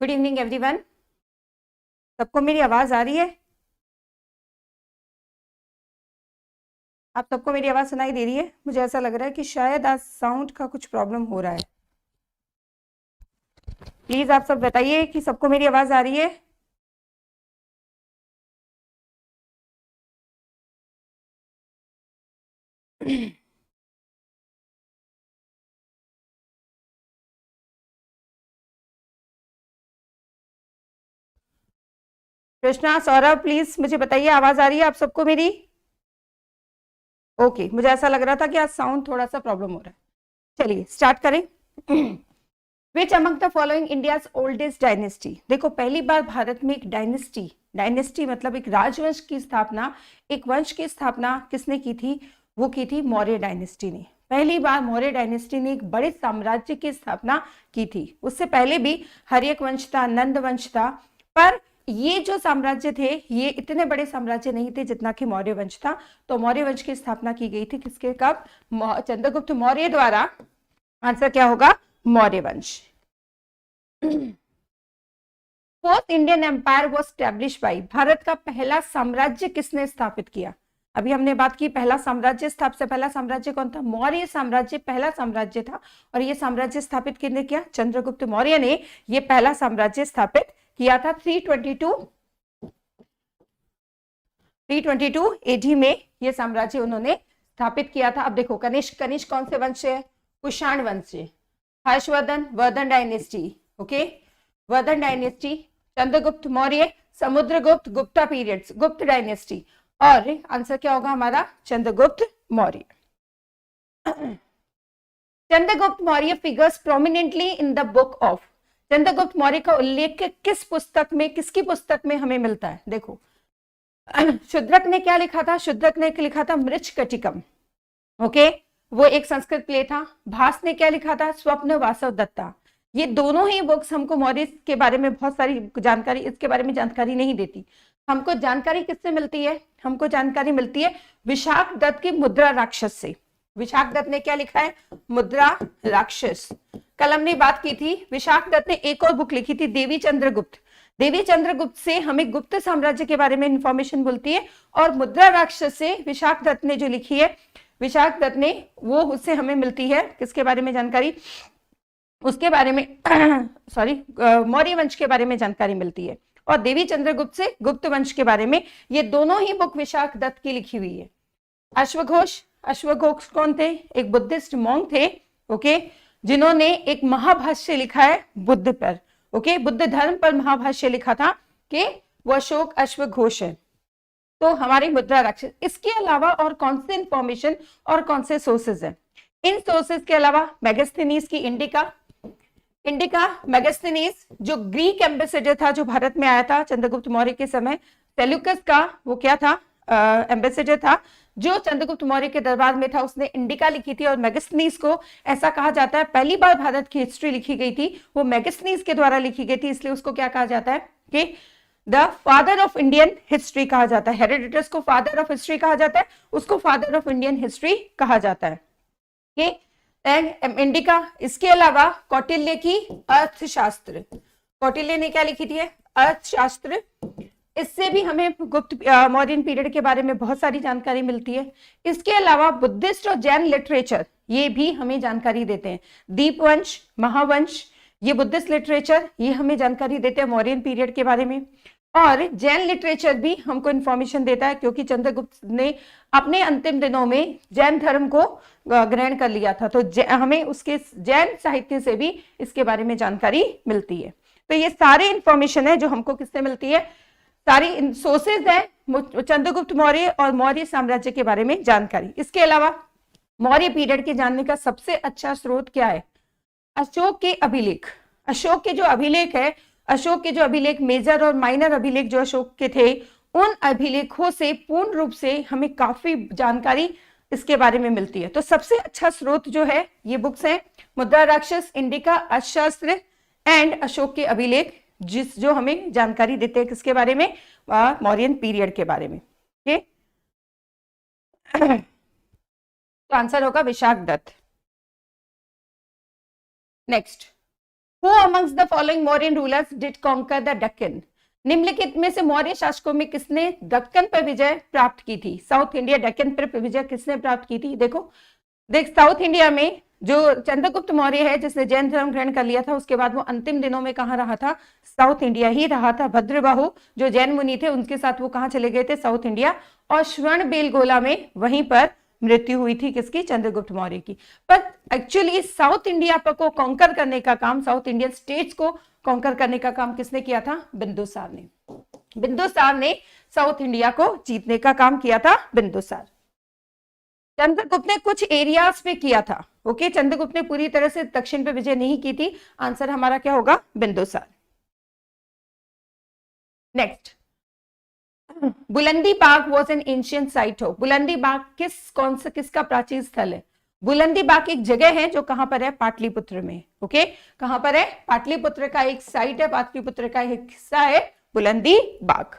Good evening everyone. सबको मेरी आवाज आ रही है? आप सबको मेरी आवाज सुनाई दे रही है? मुझे ऐसा लग रहा है कि शायद आज साउंड का कुछ प्रॉब्लम हो रहा है। प्लीज आप सब बताइए कि सबको मेरी आवाज आ रही है। कृष्णा, सौरभ, प्लीज मुझे बताइए आवाज आ रही है आप सबको मेरी? ओके, मुझे ऐसा लग रहा था कि आज साउंड थोड़ा सा प्रॉब्लम हो रहा है। चलिए स्टार्ट करें। Which among the following India's oldest dynasty. देखो, पहली बार भारत में एक डायनेस्टी, डायनेस्टी मतलब एक राजवंश की स्थापना, एक वंश की स्थापना किसने की थी? वो की थी मौर्य डायनेस्टी ने। पहली बार मौर्य डायनेस्टी ने एक बड़े साम्राज्य की स्थापना की थी। उससे पहले भी हर्यक वंश था, नंद वंश था, पर ये जो साम्राज्य थे ये इतने बड़े साम्राज्य नहीं थे जितना कि मौर्य वंश था। तो मौर्य वंश की स्थापना की गई थी किसके, कब? चंद्रगुप्त मौर्य द्वारा। आंसर क्या होगा? मौर्य वंश। Fourth Indian empire was established by. Bharat का पहला साम्राज्य किसने स्थापित किया? अभी हमने बात की पहला साम्राज्य से पहला साम्राज्य कौन था? मौर्य साम्राज्य पहला साम्राज्य था। और ये साम्राज्य स्थापित किसने किया? चंद्रगुप्त मौर्य ने ये पहला साम्राज्य स्थापित किया था। 322 एडी में ये साम्राज्य उन्होंने स्थापित किया था। अब देखो, कनिष्क, कनिष्क कौन से वंश है? कुषाण वंश से। Harshvardhan, Vardhan dynasty. Okay, Vardhan dynasty. Chandragupta Maurya, Samudragupta, Gupta periods, गुप्त डायनेस्टी। और आंसर क्या होगा हमारा? Chandragupta Maurya. Chandragupta Maurya figures prominently in the book of. Chandragupta Maurya का उल्लेख किस पुस्तक में, किसकी पुस्तक में हमें मिलता है? देखो, शूद्रक ने क्या लिखा था? शूद्रक ने लिखा था मृच्छकटिकम। ओके, वो एक संस्कृत प्ले था। भास ने क्या लिखा था? स्वप्न वासव दत्ता। ये दोनों ही बुक्स हमको मौर्य के बारे में बहुत सारी जानकारी, इसके बारे में जानकारी नहीं देती। हमको जानकारी किससे मिलती है? हमको जानकारी मिलती है विशाख दत्त की मुद्रा राक्षस से। विशाख दत्त ने क्या लिखा है? मुद्रा राक्षस। कल हमने बात की थी, विशाख दत्त ने एक और बुक लिखी थी, देवी चंद्रगुप्त। देवी चंद्रगुप्त से हमें गुप्त साम्राज्य के बारे में इंफॉर्मेशन मिलती है। और मुद्रा राक्षस से विशाख दत्त ने जो लिखी है, विशाख दत्त ने, वो उससे हमें मिलती है किसके बारे में जानकारी? उसके बारे में सॉरी, मौर्य वंश के बारे में जानकारी मिलती है। और देवी चंद्रगुप्त से गुप्त वंश के बारे में। ये दोनों ही बुक विशाख दत्त की लिखी हुई है। अश्वघोष, अश्वघोष कौन थे? एक बुद्धिस्ट मॉन्क थे। ओके, जिन्होंने एक महाभाष्य लिखा है बुद्ध पर। ओके, बुद्ध धर्म पर महाभाष्य लिखा था कि वो अशोक अश्वघोष है। तो हमारी मुद्रा राक्षस। इसके अलावा और कौन से इंफॉर्मेशन और कौन से सोर्सेज हैं? इन सोर्सेज के अलावा मेगास्थनीज की इंडिका, इंडिका मेगास्थनीज जो ग्रीक एम्बेसडर था, जो भारत में आया था चंद्रगुप्त मौर्य के समय। सेल्यूकस का वो क्या था? एम्बेसडर था, जो चंद्रगुप्त मौर्य के दरबार में था। उसने इंडिका लिखी थी। और मेगास्थनीज को ऐसा कहा जाता है, पहली बार भारत की हिस्ट्री लिखी गई थी वो मेगास्थनीज के द्वारा लिखी गई थी, इसलिए उसको क्या कहा जाता है कि the father of Indian history कहा जाता है। हेरोडोटस को फादर ऑफ हिस्ट्री कहा जाता है, उसको फादर ऑफ इंडियन हिस्ट्री कहा जाता है। इंडिका। इसके अलावा कौटिल्य की अर्थशास्त्र, कौटिल्य ने क्या लिखी थी? अर्थशास्त्र। इससे भी हमें गुप्त मौर्यन पीरियड के बारे में बहुत सारी जानकारी मिलती है। इसके अलावा बुद्धिस्ट और जैन लिटरेचर, ये भी हमें जानकारी देते हैं। दीपवंश, महावंश, ये बुद्धिस्ट लिटरेचर, ये हमें जानकारी देते हैं मौर्यन पीरियड के बारे में। और जैन लिटरेचर भी हमको इंफॉर्मेशन देता है, क्योंकि चंद्रगुप्त ने अपने अंतिम दिनों में जैन धर्म को ग्रहण कर लिया था। तो हमें उसके जैन साहित्य से भी इसके बारे में जानकारी मिलती है। तो ये सारे इंफॉर्मेशन है जो हमको किससे मिलती है? सारी सोर्सेज है चंद्रगुप्त मौर्य और मौर्य साम्राज्य के बारे में जानकारी। इसके अलावा मौर्य पीरियड के जानने का सबसे अच्छा स्रोत क्या है? अशोक के अभिलेख। अशोक के जो अभिलेख है, अशोक के जो अभिलेख, मेजर और माइनर अभिलेख जो अशोक के थे, उन अभिलेखों से पूर्ण रूप से हमें काफी जानकारी इसके बारे में मिलती है। तो सबसे अच्छा स्रोत जो है ये बुक्स हैं, मुद्रा राक्षस, इंडिका, अर्थशास्त्र एंड अशोक के अभिलेख, जो हमें जानकारी देते हैं किसके बारे में? मौर्यन पीरियड के बारे में। ठीक, तो आंसर होगा Vishakha Datta. Next, Who amongst the following Mauryan rulers did conquer the Deccan? निम्नलिखित में से मौर्य शासकों में किसने दक्कन पर विजय प्राप्त की थी? साउथ इंडिया डेक्कन पर विजय किसने प्राप्त की थी? देखो देख, साउथ इंडिया में जो चंद्रगुप्त मौर्य है जिसने जैन धर्म ग्रहण कर लिया था, उसके बाद वो अंतिम दिनों में कहाँ रहा था? साउथ इंडिया ही रहा था। भद्रबाहु जो जैन मुनि थे उनके साथ वो कहाँ चले गए थे? South India. और श्रवणबेलगोला में वहीं पर मृत्यु हुई थी किसकी? चंद्रगुप्त मौर्य की। पर एक्चुअली साउथ इंडिया को कॉन्कर करने का काम, साउथ इंडियन स्टेट्स को कॉन्कर करने का काम किसने किया था? बिंदुसार ने। बिंदुसार ने साउथ इंडिया को जीतने का काम किया था, बिंदुसार। चंद्रगुप्त ने कुछ एरियाज पे किया था, ओके। चंद्रगुप्त ने पूरी तरह से दक्षिण पे विजय नहीं की थी। आंसर हमारा क्या होगा? बिंदुसार। नेक्स्ट, बुलंदी बाग वॉज एन एंशियंट साइट हो। बुलंदी बाग किसका प्राचीन स्थल है? बुलंदी बाग एक जगह है जो कहां पर है? पाटलिपुत्र में, ओके। कहां पर है? पाटलिपुत्र का एक साइट है, पाटलिपुत्र का एक हिस्सा है बुलंदी बाग।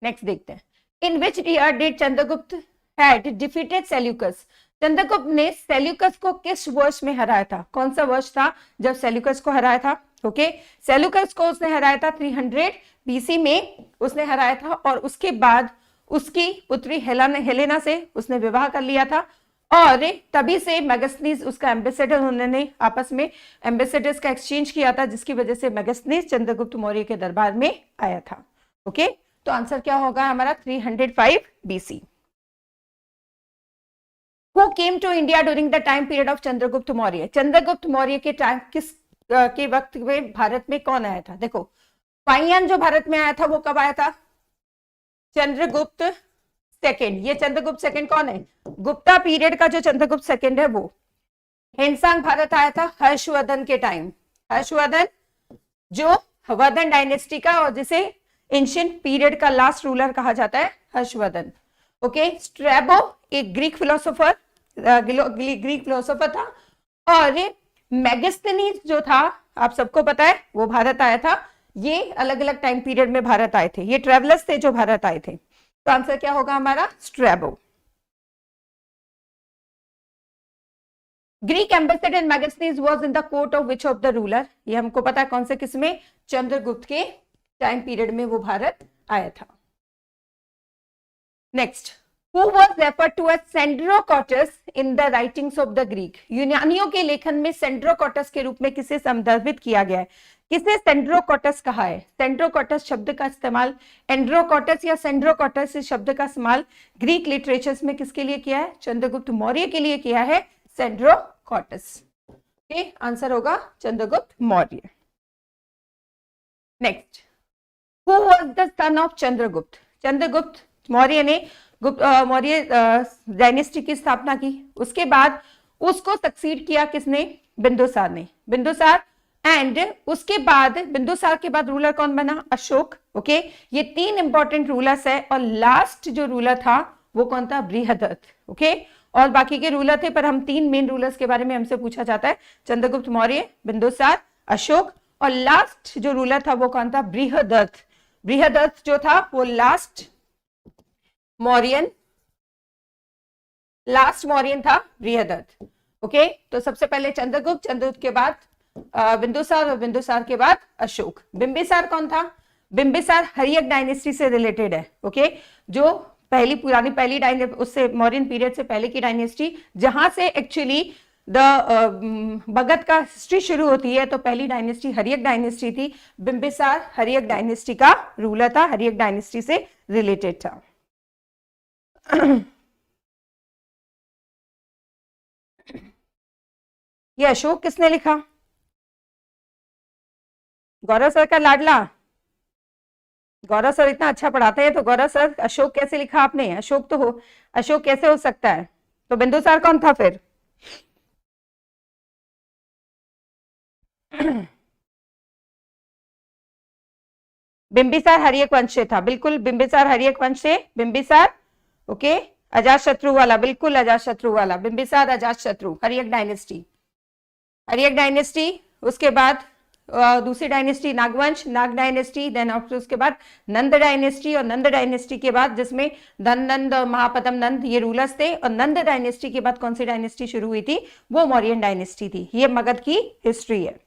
नेक्स्ट देखते हैं, in which year did Chandragupta had defeated Seleucus? Chandragupta ने सेल्यूकस को किस वर्ष में हराया था? कौन सा वर्ष था जब सेल्यूकस को हराया था? ओके, सेल्यूकस को उसने हराया था 300 बीसी में उसने हराया था, और उसके बाद उसकी पुत्री हेलेना से उसने विवाह कर लिया था, और तभी से मेगास्थनीज उसका एम्बेसडर, उन्होंने आपस में एम्बेसडर्स का एक्सचेंज किया था, जिसकी वजह से मेगास्थनीज चंद्रगुप्त मौर्य के दरबार में आया था, ओके। तो आंसर क्या होगा हमारा? 305 BC. Who came to India during the time period of Chandragupta Maurya? Chandragupta Maurya के टाइम किस के वक्त में भारत में कौन आया था? देखो, फाइयान जो भारत में आया था वो कब आया था? चंद्रगुप्त सेकंड। ये चंद्रगुप्त सेकंड कौन है? गुप्ता पीरियड का जो चंद्रगुप्त सेकंड है वो। हेनसांग भारत आया था हर्षवर्धन के टाइम। हर्षवर्धन जो वर्धन डायनेस्टी का, और जिसे एंशिएंट पीरियड का लास्ट रूलर कहा जाता है, हर्षवर्धन, ओके। स्ट्रैबो एक ग्रीक फिलोसोफर था, और मेगास्थनीज जो था आप सबको पता है वो भारत आया था। ये अलग अलग टाइम पीरियड में भारत आए थे, ये ट्रेवलर्स थे जो भारत आए थे। तो आंसर क्या होगा हमारा? Strabo. Greek ambassador in Megasthenes was in the court of which of the ruler? ये हमको पता है कौन से, किसमें? चंद्रगुप्त के टाइम पीरियड में वो भारत आया था। Next, Who was referred to as Sandrocotus in the writings of the Greek? यूनानियों के लेखन में सेंड्रोकोटस के रूप में किसे संदर्भित किया गया है? किसे सेंड्रोकोटस कहा है? सेंड्रोकोटस शब्द का इस्तेमाल, एंड्रोकोटस या सेंड्रोकोटस इस शब्द का इस्तेमाल ग्रीक लिटरेचर्स में किसके लिए किया है? चंद्रगुप्त मौर्य के लिए किया है, सेंड्रोकोटस। ओके, आंसर होगा Chandragupta Maurya. Next, Who was the son of Chandragupta? Chandragupta Maurya ने मौर्य डायनेस्टी की स्थापना की, उसके बाद उसको सक्सीड किया किसने? बिंदुसार ने। बिंदुसार, एंड उसके बाद बिंदुसार के बाद रूलर कौन बना? अशोक, ओके। ये 3 इंपॉर्टेंट रूलर्स है, और लास्ट जो रूलर था वो कौन था? बृहदत्त, ओके। और बाकी के रूलर थे, पर हम 3 मेन रूलर्स के बारे में हमसे पूछा जाता है, चंद्रगुप्त मौर्य, बिंदुसार, अशोक, और लास्ट जो रूलर था वो कौन था? बृहदत्त। बृहदत्त जो था वो लास्ट मौर्यन था बृहदत्त, ओके। तो सबसे पहले चंद्रगुप्त, चंद्रगुप्त के बाद बिंदुसार, और बिंदुसार के बाद अशोक। बिंबिसार कौन था? बिंबिसार हर्यक डायनेस्टी से रिलेटेड है, ओके। जो पहली डायनेस्टी, उससे मौर्यन पीरियड से पहले की डायनेस्टी, जहां से एक्चुअली भगत का हिस्ट्री शुरू होती है। तो पहली डायनेस्टी हर्यक डायनेस्टी थी। बिंबिसार हर्यक डायनेस्टी का रूलर था, हर्यक डायनेस्टी से रिलेटेड था। ये अशोक किसने लिखा? गौरव सर का लाडला। गौरव सर इतना अच्छा पढ़ाते हैं, तो गौरव सर अशोक कैसे लिखा आपने? अशोक कैसे हो सकता है? तो बिंदुसार कौन था फिर? बिंबिसार हर्यक वंश से था, बिल्कुल। बिंबिसार हर्यक वंश से, बिंबिसार, ओके। अजात शत्रु वाला, बिल्कुल अजात शत्रु वाला, बिंबिसार अजात शत्रु, हर्यक डायनेस्टी। उसके बाद दूसरी डायनेस्टी नागवंश, नाग डायनेस्टी, देन आफ्टर उसके बाद नंद डायनेस्टी, और नंद डायनेस्टी के बाद जिसमें धननंद और महापदम नंद ये रूलर्स थे, और नंद डायनेस्टी के बाद कौन सी डायनेस्टी शुरू हुई थी, वो मौर्यन डायनेस्टी थी। ये मगध की हिस्ट्री है।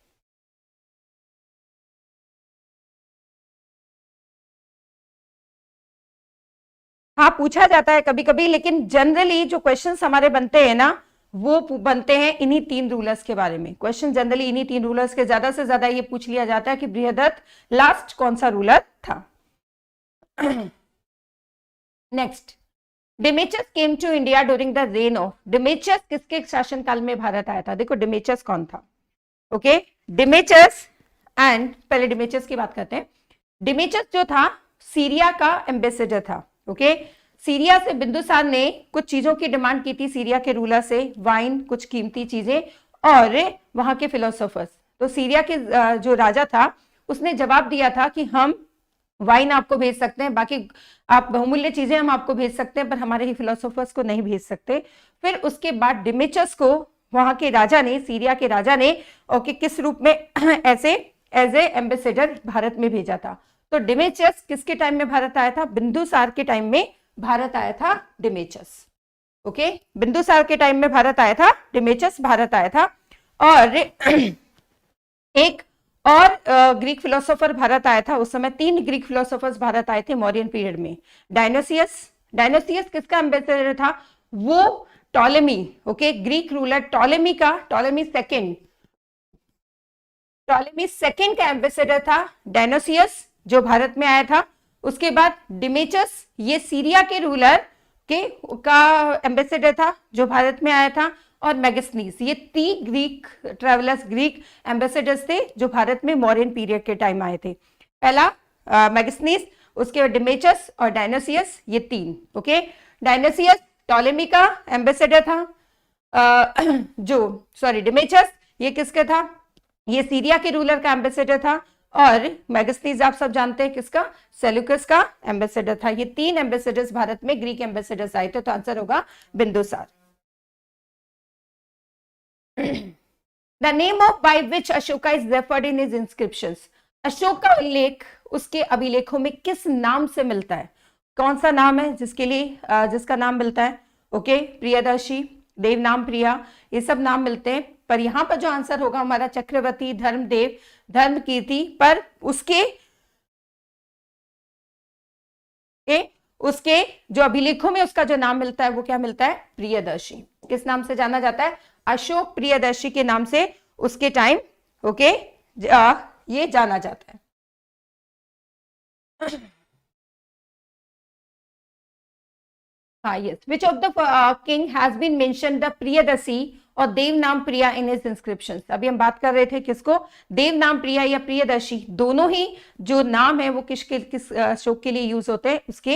हाँ पूछा जाता है कभी कभी, लेकिन जनरली जो क्वेश्चंस हमारे बनते हैं ना वो बनते हैं इन्हीं तीन रूलर्स के बारे में। क्वेश्चन जनरली इन्हीं तीन रूलर्स के ज्यादा से ज्यादा ये पूछ लिया जाता है कि बृहदत्त लास्ट कौन सा रूलर था। Next, Deimachus came to India during the reign of, Deimachus किसके शासनकाल में भारत आया था? देखो डिमेचस कौन था, ओके डिमेचस, एंड पहले डिमेचस की बात करते हैं। डिमेचस जो था सीरिया का एम्बेसडर था, ओके सीरिया से बिंदुसार ने कुछ चीजों की डिमांड की थी सीरिया के रूलर से, वाइन, कुछ कीमती चीजें और वहां के फिलोसोफर्स। तो सीरिया के जो राजा था उसने जवाब दिया था कि हम वाइन आपको भेज सकते हैं, बाकी आप बहुमूल्य चीजें हम आपको भेज सकते हैं, पर हमारे ही फिलोसोफर्स को नहीं भेज सकते। फिर उसके बाद डिमेचस को वहां के राजा ने, सीरिया के राजा ने, ओके किस रूप में ऐसे एज ए एम्बेसडर भारत में भेजा था। तो डिमेचस किसके टाइम में भारत आया था? बिंदुसार के टाइम में भारत आया था डिमेचस, ओके बिंदुसार के टाइम में भारत आया था, डिमेचस भारत आया था। और एक और ग्रीक फिलोसोफर भारत आया था उस समय, 3 ग्रीक फिलोसोफर्स भारत आए थे मौर्यन पीरियड में। डायनोसियस, डायनोसियस किसका एम्बेसडर था? वो Ptolemy, okay Greek ruler Ptolemy का, टॉलेमी सेकंड का एम्बेसडर था डायनोसियस जो भारत में आया था। उसके बाद डिमेचस ये सीरिया के रूलर के का एम्बेसडर था जो भारत में आया था। और मैगस्थनीस, ये 3 ग्रीक ट्रेवलर्स, ग्रीक एम्बेसडर्स थे जो भारत में मौर्यन पीरियड के टाइम आए थे। पहला मैगस्थनीस, उसके बाद डिमेचस और डायनोसियस, ये 3, ओके डायनोसियस टॉलेमी का एम्बेसडर था, डिमेचस ये किसका था? ये सीरिया के रूलर का एम्बेसडर था। और मैगस्थनीस आप सब जानते हैं किसका? सेल्यूकस का एम्बेसडर था। ये 3 एम्बेसडर्स भारत में ग्रीक एम्बेसडर्स आए थे, तो आंसर होगा Bindusara. The name of by which Ashoka is referred in his inscriptions, Ashok का उल्लेख उसके अभिलेखों में किस नाम से मिलता है? कौन सा नाम है जिसके लिए जिसका नाम मिलता है? ओके प्रियदर्शी, देव नाम प्रिया, ये सब नाम मिलते हैं। पर यहां पर जो आंसर होगा हमारा चक्रवर्ती, धर्मदेव, धर्म कीर्ति, पर उसके जो अभिलेखों में उसका जो नाम मिलता है वो क्या मिलता है? प्रियदर्शी। किस नाम से जाना जाता है? अशोक प्रियदर्शी के नाम से उसके टाइम, ओके ये जाना जाता है। हाँ yes, which of the king has been mention the Priyadarshi और देव नाम प्रिया इन हिज इंस्क्रिप्शन। अभी हम बात कर रहे थे किसको? देव नाम प्रिया या प्रियदर्शी, दोनों ही जो नाम है वो किस अशोक के लिए यूज होते हैं उसके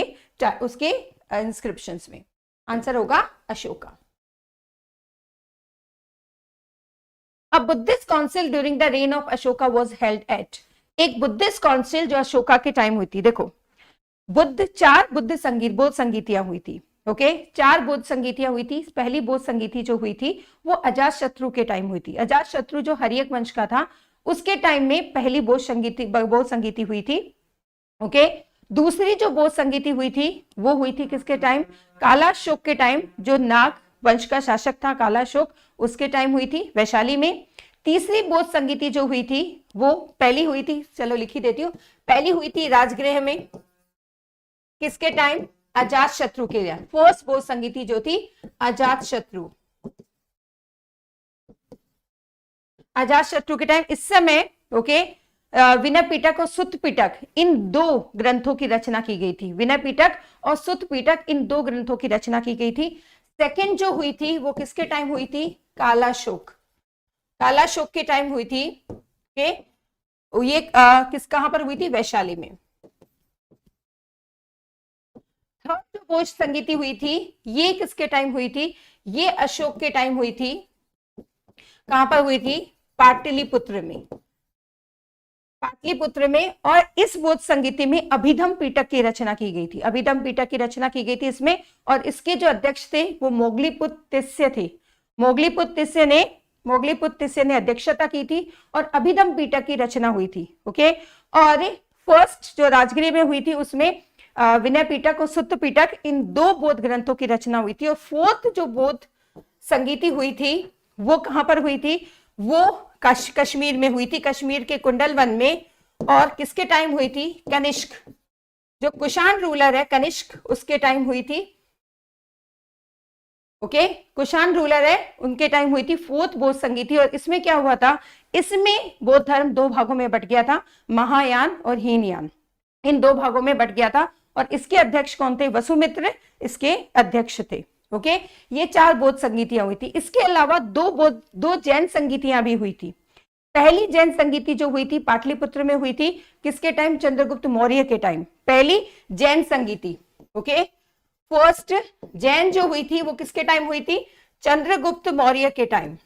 इंस्क्रिप्शन में। आंसर होगा Ashoka. A Buddhist council during the reign of Ashoka was held at, एक बुद्धिस्ट काउंसिल जो अशोका के टाइम हुई थी। देखो चार बुद्ध संगीत, बोध संगीतियां हुई थी, ओके 4 बोध संगीतियां हुई थी। पहली बोध संगीति जो हुई थी वो अजात शत्रु के टाइम हुई थी। अजात शत्रु जो हर्यक वंश का था उसके टाइम में पहली बोध संगीति हुई थी, ओके दूसरी जो बोध संगीति हुई थी वो हुई थी किसके टाइम? कालाशोक के टाइम, जो नाग वंश का शासक था कालाशोक, उसके टाइम हुई थी वैशाली में। तीसरी बोध संगीति जो हुई थी वो पहली हुई थी, चलो लिखी देती हूँ, पहली हुई थी राजगृह में, किसके टाइम? अजात शत्रु के लिए। फर्स्ट बोध संगीति जो थी अजात शत्रु के टाइम। इस समय ओके विनय पिटक और सुत पिटक, इन 2 ग्रंथों की रचना की गई थी। विनय पिटक और सुत पिटक, इन 2 ग्रंथों की रचना की गई थी। सेकेंड जो हुई थी वो किसके टाइम हुई थी? कालाशोक के टाइम हुई थी, ओके ये कहां पर हुई थी? वैशाली में। थर्ड जो बोध संगीति हुई थी ये किसके टाइम हुई थी? ये अशोक के टाइम हुई थी। कहां पर हुई थी? पाटलिपुत्र में। और इस बोध संगीति में अभिधम पिटक की रचना की गई थी। अभिधम पिटक की रचना की गई थी इसमें, और इसके जो अध्यक्ष थे वो मोगलीपुत्र तिस्य थे। मोगलीपुत्र तिस्य ने मोगलीपुत्र ने अध्यक्षता की थी और अभिधम पीटक की रचना हुई थी। ओके, और फर्स्ट जो राजगृह में हुई थी उसमें विनय पीटक और सुत्त पीटक, इन 2 बौद्ध ग्रंथों की रचना हुई थी। और फोर्थ जो बौद्ध संगीति हुई थी वो कहां पर हुई थी? वो कश्मीर में हुई थी, कश्मीर के कुंडल वन में। और किसके टाइम हुई थी? कनिष्क, जो कुषाण रूलर है कनिष्क, उसके टाइम हुई थी। ओके, कुषाण रूलर है उनके टाइम हुई थी फोर्थ बौद्ध संगीति। और इसमें क्या हुआ था? इसमें बौद्ध धर्म 2 भागों में बट गया था, महायान और हीनयान, इन 2 भागों में बट गया था। और इसके अध्यक्ष कौन थे? वसुमित्र इसके अध्यक्ष थे। ओके, ये 4 बौद्ध संगीतियां हुई थी। इसके अलावा 2 जैन संगीतियां भी हुई थी। पहली जैन संगीति जो हुई थी पाटलिपुत्र में हुई थी, किसके टाइम? चंद्रगुप्त मौर्य के टाइम, पहली जैन संगीति। ओके, फर्स्ट जैन जो हुई थी वो किसके टाइम हुई थी? चंद्रगुप्त मौर्य के टाइम,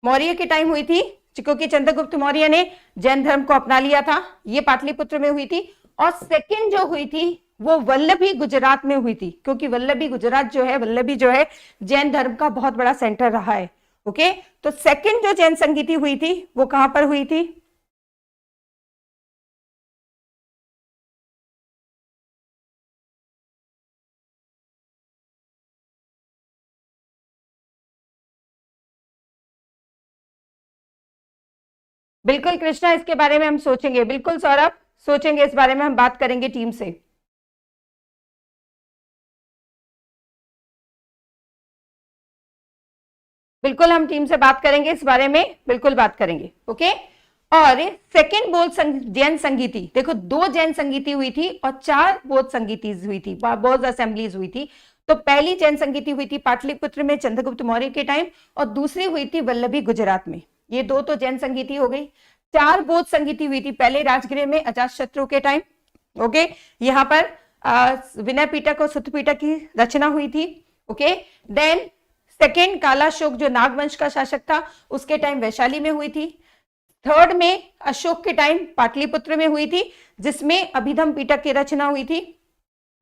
मौर्य के टाइम हुई थी, क्योंकि चंद्रगुप्त मौर्य ने जैन धर्म को अपना लिया था। ये पाटलिपुत्र में हुई थी। और सेकंड जो हुई थी वो वल्लभी गुजरात में हुई थी, क्योंकि वल्लभी गुजरात जो है, वल्लभी जो है जैन धर्म का बहुत बड़ा सेंटर रहा है। ओके, तो सेकंड जो जैन संगीति हुई थी वो कहां पर हुई थी? बिल्कुल कृष्णा, इसके बारे में हम सोचेंगे। बिल्कुल सौरभ, सोचेंगे इस बारे में, हम बात करेंगे टीम से। बिल्कुल हम टीम से बात करेंगे इस बारे में, बिल्कुल बात करेंगे। ओके, और सेकेंड बौद्ध जैन संगीति, देखो 2 जैन संगीति हुई थी और 4 बौद्ध संगीति हुई थी, बौद्ध असेंबलीज हुई थी। तो पहली जैन संगीति हुई थी पाटलिपुत्र में चंद्रगुप्त मौर्य के टाइम, और दूसरी हुई थी वल्लभी गुजरात में। ये 2 तो जैन संगीति हो गई। 4 बौद्ध संगीति हुई थी पहले राजगृह में अजातशत्रु के टाइम। ओके, यहाँ पर विनय पीटक और सुत्त पीटक की रचना हुई थी। ओके, देन सेकेंड कालाशोक जो नागवंश का शासक था उसके टाइम वैशाली में हुई थी। थर्ड में अशोक के टाइम पाटलिपुत्र में हुई थी, जिसमें अभिधम पीटक की रचना हुई थी।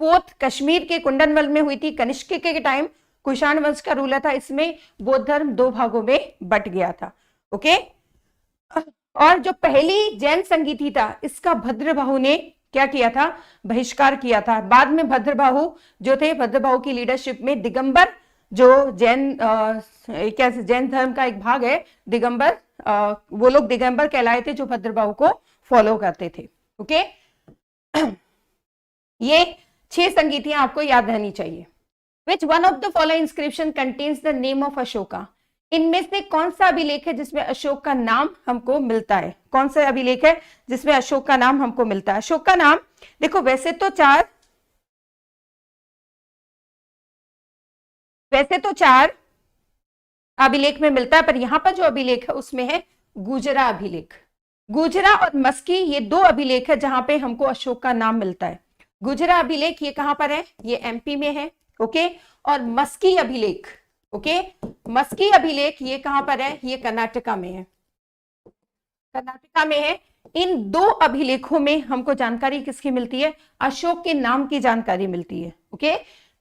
फोर्थ कश्मीर के कुंडनवल में हुई थी, कनिष्क के टाइम कुषाण वंश का रूलर था। इसमें बौद्ध धर्म 2 भागों में बट गया था। ओके, और जो पहली जैन संगीति था इसका भद्रबाहु ने क्या किया था? बहिष्कार किया था। बाद में भद्रबाहु जो थे, भद्रबाहु की लीडरशिप में दिगंबर जो जैन क्या जैन धर्म का एक भाग है दिगंबर, वो लोग दिगंबर कहलाए थे जो भद्रबाहु को फॉलो करते थे। ओके, ये 6 संगीतियां आपको याद रहनी चाहिए। विच one of the following inscription contains the name of Ashoka? इनमें से कौन सा अभिलेख है जिसमें अशोक का नाम हमको मिलता है? कौन सा अभिलेख है जिसमें अशोक का नाम हमको मिलता है? अशोक का नाम देखो वैसे तो 4 अभिलेख में मिलता है, पर यहां पर जो अभिलेख है उसमें है गुजरा अभिलेख। गुजरा और मस्की ये 2 अभिलेख है जहां पे हमको अशोक का नाम मिलता है। गुजरा अभिलेख ये कहां पर है? ये एमपी में है। ओके, और मस्की अभिलेख, ओके, मस्की अभिलेख ये कहां पर है? ये कर्नाटका में है, कर्नाटका में है। इन 2 अभिलेखों में हमको जानकारी किसकी मिलती है? अशोक के नाम की जानकारी मिलती है। ओके,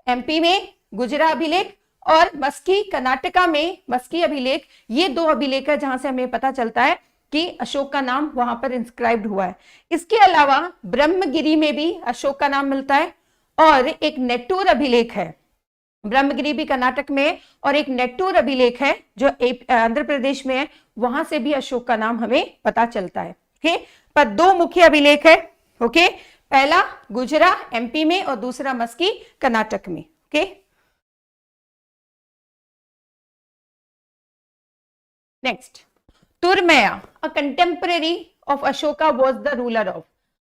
एमपी में गुजरा अभिलेख और मस्की कर्नाटका में मस्की अभिलेख, ये 2 अभिलेख है जहां से हमें पता चलता है कि अशोक का नाम वहां पर इंस्क्राइब्ड हुआ है। इसके अलावा ब्रह्मगिरी में भी अशोक का नाम मिलता है, और एक नेट्टूर अभिलेख है, ब्रह्मगिरी भी कर्नाटक में है, और एक नेट्टूर अभिलेख है जो आंध्र प्रदेश में है, वहां से भी अशोक का नाम हमें पता चलता है। ओके, पर 2 मुख्य अभिलेख है। ओके, पहला गुजरा एमपी में और दूसरा मस्की कर्नाटक में। Okay, next, Turamaya a contemporary of Ashoka was the ruler of.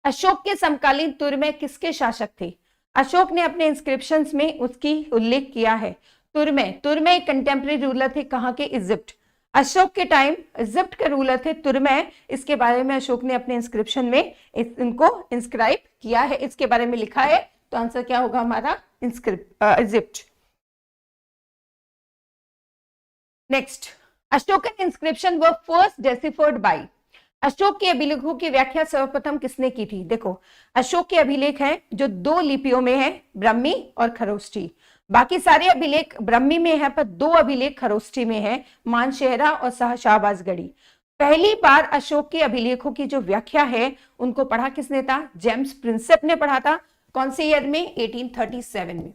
Ashok के समकालीन तुरमय किसके शासक थे? अशोक ने अपने इंस्क्रिप्शंस में उसकी उल्लेख किया है। तुरमय कंटेम्पररी रूलर थे कहां के? इजिप्ट। अशोक के टाइम इजिप्ट के रूलर थे तुरमय। इसके बारे में अशोक ने अपने इंस्क्रिप्शन में इनको इंस्क्राइब किया है, इसके बारे में लिखा है। तो आंसर क्या होगा हमारा? Egypt. Next, Ashokan inscription were first deciphered by. Ashoka के अभिलेखों की व्याख्या सर्वप्रथम किसने की थी? देखो, अशोक के अभिलेख हैं जो 2 लिपियों में है, ब्रह्मी और खरोष्ठी। बाकी सारे अभिलेख ब्राह्मी में है, पर 2 अभिलेख खरोष्ठी में है, मानशेहरा और शाहबाजगढ़ी। पहली बार अशोक के अभिलेखों की जो व्याख्या है उनको पढ़ा किसने था? जेम्स प्रिंसेप ने पढ़ा था। कौन से ईयर में? 1837 में।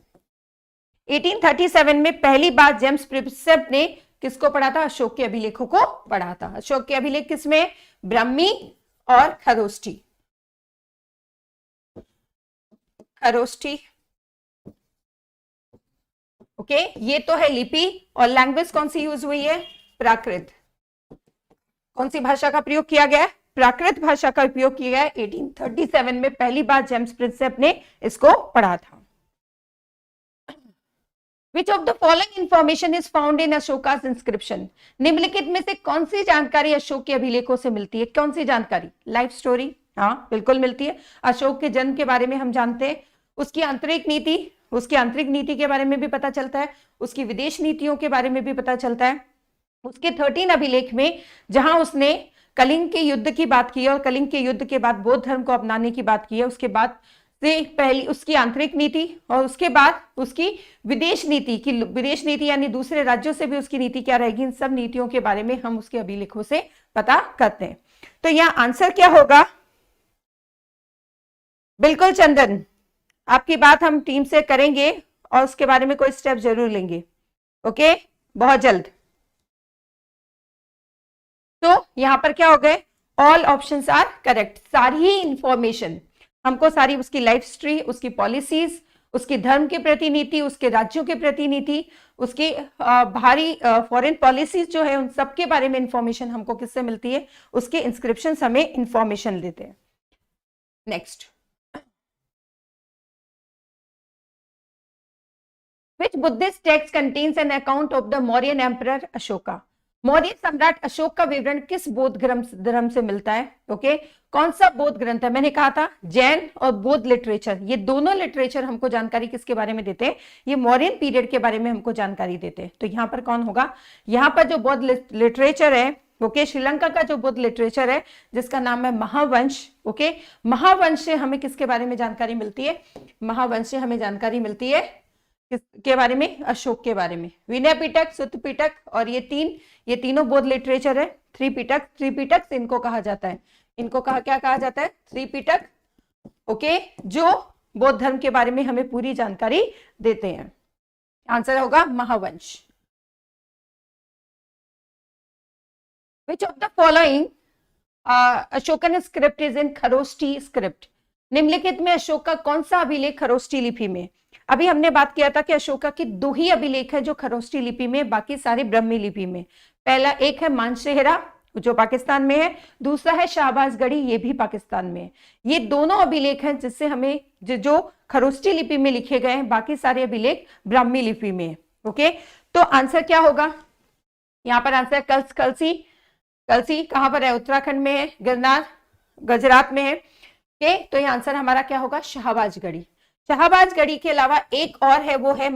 1837 में पहली बार जेम्स प्रिंसेप ने किसको पढ़ा था? अशोक के अभिलेखों को पढ़ा था। अशोक के अभिलेख किसमें? ब्राह्मी और खरोष्ठी। खरोष्ठी, ओके। ये तो है लिपि, और लैंग्वेज कौन सी यूज हुई है? प्राकृत। कौन सी भाषा का प्रयोग किया गया है? प्राकृत भाषा का उपयोग किया गया है। 1837 में पहली बार जेम्स प्रिंसेप ने इसको पढ़ा था। Which of the following information is found in Ashoka's inscription? निम्नलिखित में से कौन सी जानकारी अशोक के अभिलेखों से मिलती है? कौन सी जानकारी? लाइफ स्टोरी, हाँ बिल्कुल मिलती है। अशोक के जन्म के बारे में हम जानते हैं, उसकी आंतरिक नीति के बारे में भी पता चलता है, उसकी विदेश नीतियों के बारे में भी पता चलता है। उसके 13 अभिलेख में जहां उसने कलिंग के युद्ध की बात की है और कलिंग के युद्ध के बाद बौद्ध धर्म को अपनाने की बात की है, उसके बाद से पहली उसकी आंतरिक नीति और उसके बाद उसकी विदेश नीति यानी दूसरे राज्यों से भी उसकी नीति क्या रहेगी, इन सब नीतियों के बारे में हम उसके अभिलेखों से पता करते हैं। तो यहाँ आंसर क्या होगा? बिल्कुल चंदन, आपकी बात हम टीम से करेंगे और उसके बारे में कोई स्टेप जरूर लेंगे, ओके, बहुत जल्द। तो यहां पर क्या हो गए? All options are correct. सारी ही इंफॉर्मेशन हमको, सारी उसकी लाइफ हिस्ट्री, उसकी पॉलिसीज, उसके धर्म के प्रति नीति, उसके राज्यों के प्रति नीति, उसकी बाहरी फॉरेन पॉलिसीज जो है, उन सब के बारे में इंफॉर्मेशन हमको किससे मिलती है? उसके इंस्क्रिप्शन हमें इंफॉर्मेशन देते हैं। Next, Which Buddhist text contains an account of the Mauryan Emperor Ashoka? Maurya सम्राट अशोक का विवरण किस बौद्ध धर्म से मिलता है? ओके, कौन सा बौद्ध ग्रंथ है? मैंने कहा था जैन और बौद्ध लिटरेचर, ये दोनों लिटरेचर हमको जानकारी किसके बारे में देते हैं? ये मौर्यन पीरियड के बारे में हमको जानकारी देते हैं। तो यहाँ पर कौन होगा? यहाँ पर जो बौद्ध लिटरेचर है, ओके, श्रीलंका का जो बौद्ध लिटरेचर है जिसका नाम है महावंश, ओके, महावंश से हमें किसके बारे में जानकारी मिलती है? महावंश से हमें जानकारी मिलती है किसके बारे में? अशोक के बारे में। विनय पिटक, सुत्त पिटक और ये तीनों बौद्ध लिटरेचर है। त्रिपिटक से इनको कहा जाता है। इनको क्या कहा जाता है? त्रिपिटक, ओके, जो बौद्ध धर्म के बारे में हमें पूरी जानकारी देते हैं। आंसर होगा Mahavamsa. Which of the following Ashokan script is in Kharosthi script? निम्नलिखित में अशोक का कौन सा अभिलेख खरोष्ठी लिपि में? अभी हमने बात किया था कि अशोका की 2 ही अभिलेख है जो खरोष्ठी लिपि में, बाकी सारे ब्राह्मी लिपि में। पहला एक है मानशेहरा जो पाकिस्तान में है, दूसरा है शाहबाजगढ़ी, ये भी पाकिस्तान में है। ये दोनों अभिलेख हैं जिससे हमें जो खरोष्ठी लिपि में लिखे गए हैं, बाकी सारे अभिलेख ब्राह्मी लिपि में है। ओके, तो आंसर क्या होगा? यहाँ पर आंसर कलसी कहां पर है? उत्तराखंड में है, गिरनार गुजरात में है। ओके, तो ये आंसर हमारा क्या होगा? शाहबाजगढ़ी। शाहबाजगढ़ी के अलावा एक और है, वो है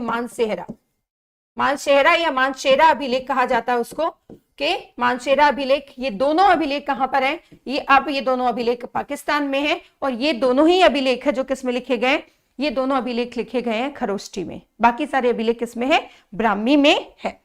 मानशेहरा या मानशेरा अभिलेख कहा जाता है उसको, के मानशेरा अभिलेख। ये दोनों अभिलेख कहां पर है? ये दोनों अभिलेख पाकिस्तान में है, और ये दोनों ही अभिलेख है जो किस में लिखे गए? ये दोनों अभिलेख लिखे गए हैं खरोष्ठी में। बाकी सारे अभिलेख किसमें है? ब्राह्मी में है।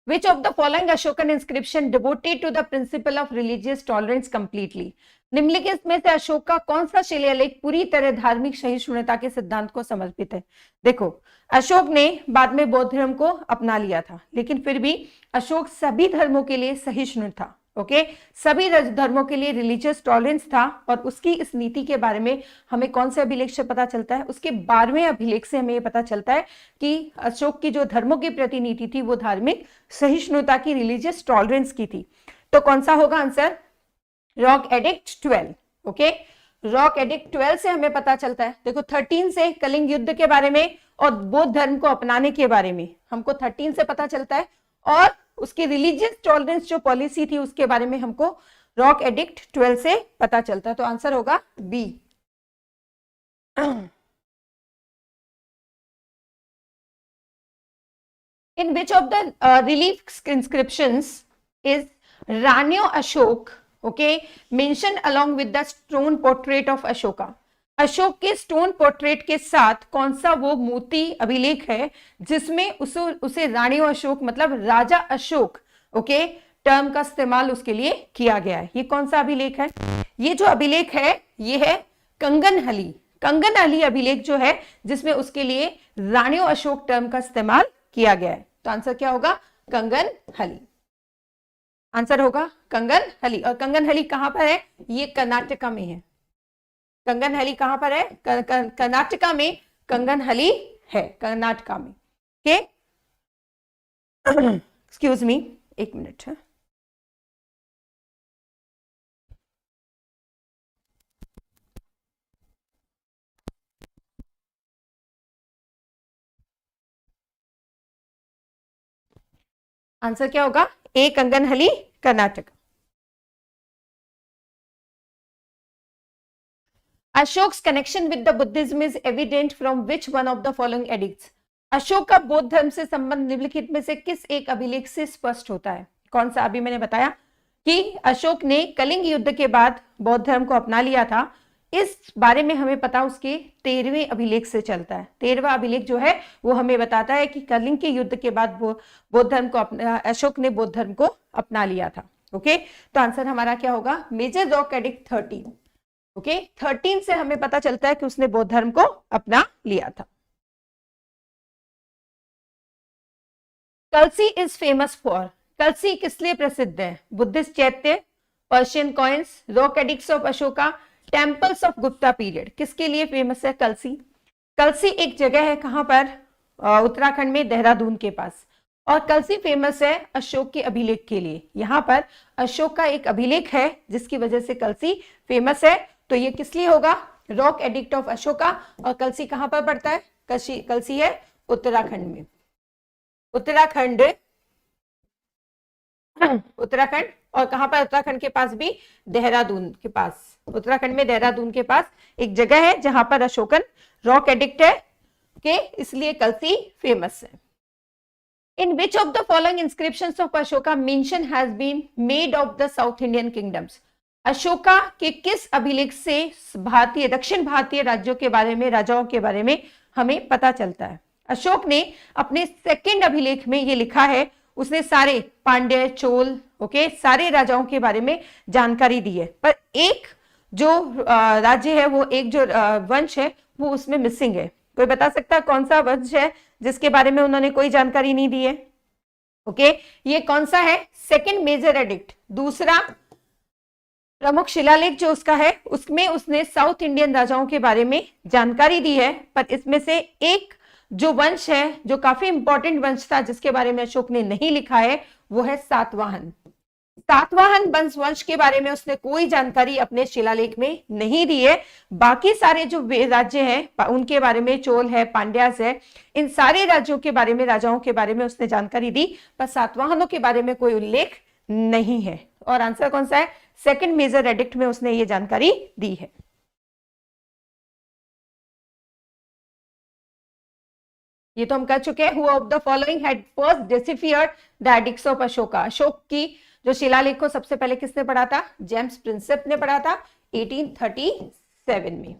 Which of the following Ashokan inscription devoted to the principle of religious tolerance completely? निम्नलिखित में से अशोक का कौन सा शिलालेख पूरी तरह धार्मिक सहिष्णुता के सिद्धांत को समर्पित है? देखो, अशोक ने बाद में बौद्ध धर्म को अपना लिया था, लेकिन फिर भी अशोक सभी धर्मों के लिए सहिष्णु था। ओके, सभी धर्मों के लिए रिलीजियस टॉलरेंस था, और उसकी इस नीति के बारे में हमें कौन से अभिलेख से पता चलता है? उसके 12वें अभिलेख से हमें पता चलता है कि अशोक की जो धर्मों की प्रति नीति थी वो धार्मिक सहिष्णुता की, रिलीजियस टॉलरेंस की थी। तो कौन सा होगा answer? Rock edict 12। Okay, rock edict 12 से हमें पता चलता है। देखो, 13 से कलिंग युद्ध के बारे में और बौद्ध धर्म को अपनाने के बारे में हमको 13 से पता चलता है, और उसकी रिलीजियस टॉलरेंस जो पॉलिसी थी उसके बारे में हमको रॉक एडिक्ट 12 से पता चलता है। तो आंसर होगा B. In which of the relief inscriptions is Ranyo Ashok, okay, mentioned along with the stone portrait of Ashoka? Ashok के स्टोन पोर्ट्रेट के साथ कौन सा वो मोती अभिलेख है जिसमें उसे रानी अशोक मतलब राजा अशोक ओके टर्म का इस्तेमाल उसके लिए किया गया है? ये कौन सा अभिलेख है? ये जो अभिलेख है ये है कंगनहली अभिलेख जो है जिसमें उसके लिए रानी अशोक टर्म का इस्तेमाल किया गया है। तो आंसर क्या होगा? कंगनहली। आंसर होगा कंगनहली। और कंगनहली कहां पर है? ये कर्नाटका में है। कंगनहली कहां पर है? कर्नाटका में कंगनहली है, कर्नाटका में। ओके, एक्सक्यूज मी, एक मिनट है। आंसर क्या होगा? A Kanaganahalli, Karnataka. Ashok's connection with the Buddhism is evident from which one of the following edicts? Ashok का बौद्ध धर्म से संबंध निम्नलिखित में से किस एक अभिलेख से स्पष्ट होता है? कौन सा? अभी मैंने बताया कि अशोक ने कलिंग युद्ध के बाद बौद्ध धर्म को अपना लिया था। इस बारे में हमें पता उसके 13वें अभिलेख से चलता है। 13वां अभिलेख जो है वो हमें बताता है कि कलिंग के युद्ध के बाद वो बौद्ध धर्म को अशोक ने बौद्ध धर्म को अपना लिया था। ओके, तो आंसर हमारा क्या होगा? Major rock edict 13। ओके, 13 से हमें पता चलता है कि उसने बौद्ध धर्म को अपना लिया था। कलसी इज फेमस फॉर? कलसी किस लिए प्रसिद्ध है? बुद्धिस्ट चैत्य, Persian coins, rock addicts of Ashoka, temples of Gupta period. किसके लिए फेमस है कलसी? कलसी एक जगह है कहां पर? उत्तराखंड में, देहरादून के पास। और कलसी फेमस है अशोक के अभिलेख के लिए। यहाँ पर अशोक का एक अभिलेख है जिसकी वजह से कलसी फेमस है। तो ये किस लिए होगा? Rock edict of Ashoka. और कलसी कहां पर पड़ता है? कलसी है उत्तराखंड में। उत्तराखंड और कहां पर? उत्तराखंड के पास भी, देहरादून के पास। उत्तराखंड में देहरादून के पास एक जगह है जहां पर अशोकन रॉक एडिक्ट है के, इसलिए कलसी फेमस है। In which of the following inscriptions of Ashoka mention has been made of the south Indian kingdoms? Ashoka के किस अभिलेख से भारतीय, दक्षिण भारतीय राज्यों के बारे में, राजाओं के बारे में हमें पता चलता है? अशोक ने अपने सेकंड अभिलेख में ये लिखा है, उसने सारे पांड्य, चोल, ओके, सारे राजाओं के बारे में जानकारी दी है। पर एक जो राज्य है, वो एक जो वंश है वो उसमें मिसिंग है। कोई बता सकता है कौन सा वंश है जिसके बारे में उन्होंने कोई जानकारी नहीं दी है? ओके, ये कौन सा है? सेकंड मेजर एडिक्ट, दूसरा प्रमुख शिलालेख जो उसका है उसमें उसने साउथ इंडियन राजाओं के बारे में जानकारी दी है। पर इसमें से एक जो वंश है, जो काफी इंपॉर्टेंट वंश था जिसके बारे में अशोक ने नहीं लिखा है, वो है सातवाहन। सातवाहन वंश के बारे में उसने कोई जानकारी अपने शिलालेख में नहीं दी है। बाकी सारे जो राज्य हैं उनके बारे में, चोल है, पांड्यास है, इन सारे राज्यों के बारे में, राजाओं के बारे में उसने जानकारी दी, पर सातवाहनों के बारे में कोई उल्लेख नहीं है। और आंसर कौन सा है? सेकंड मेजर एडिक्ट में उसने ये जानकारी दी है। ये तो हम कर चुके हैं। Who of the following had first deciphered the edicts of Ashoka? Ashok की जो शिलालेख को सबसे पहले किसने पढ़ा था? जेम्स प्रिंसेप ने पढ़ा था 1837 में।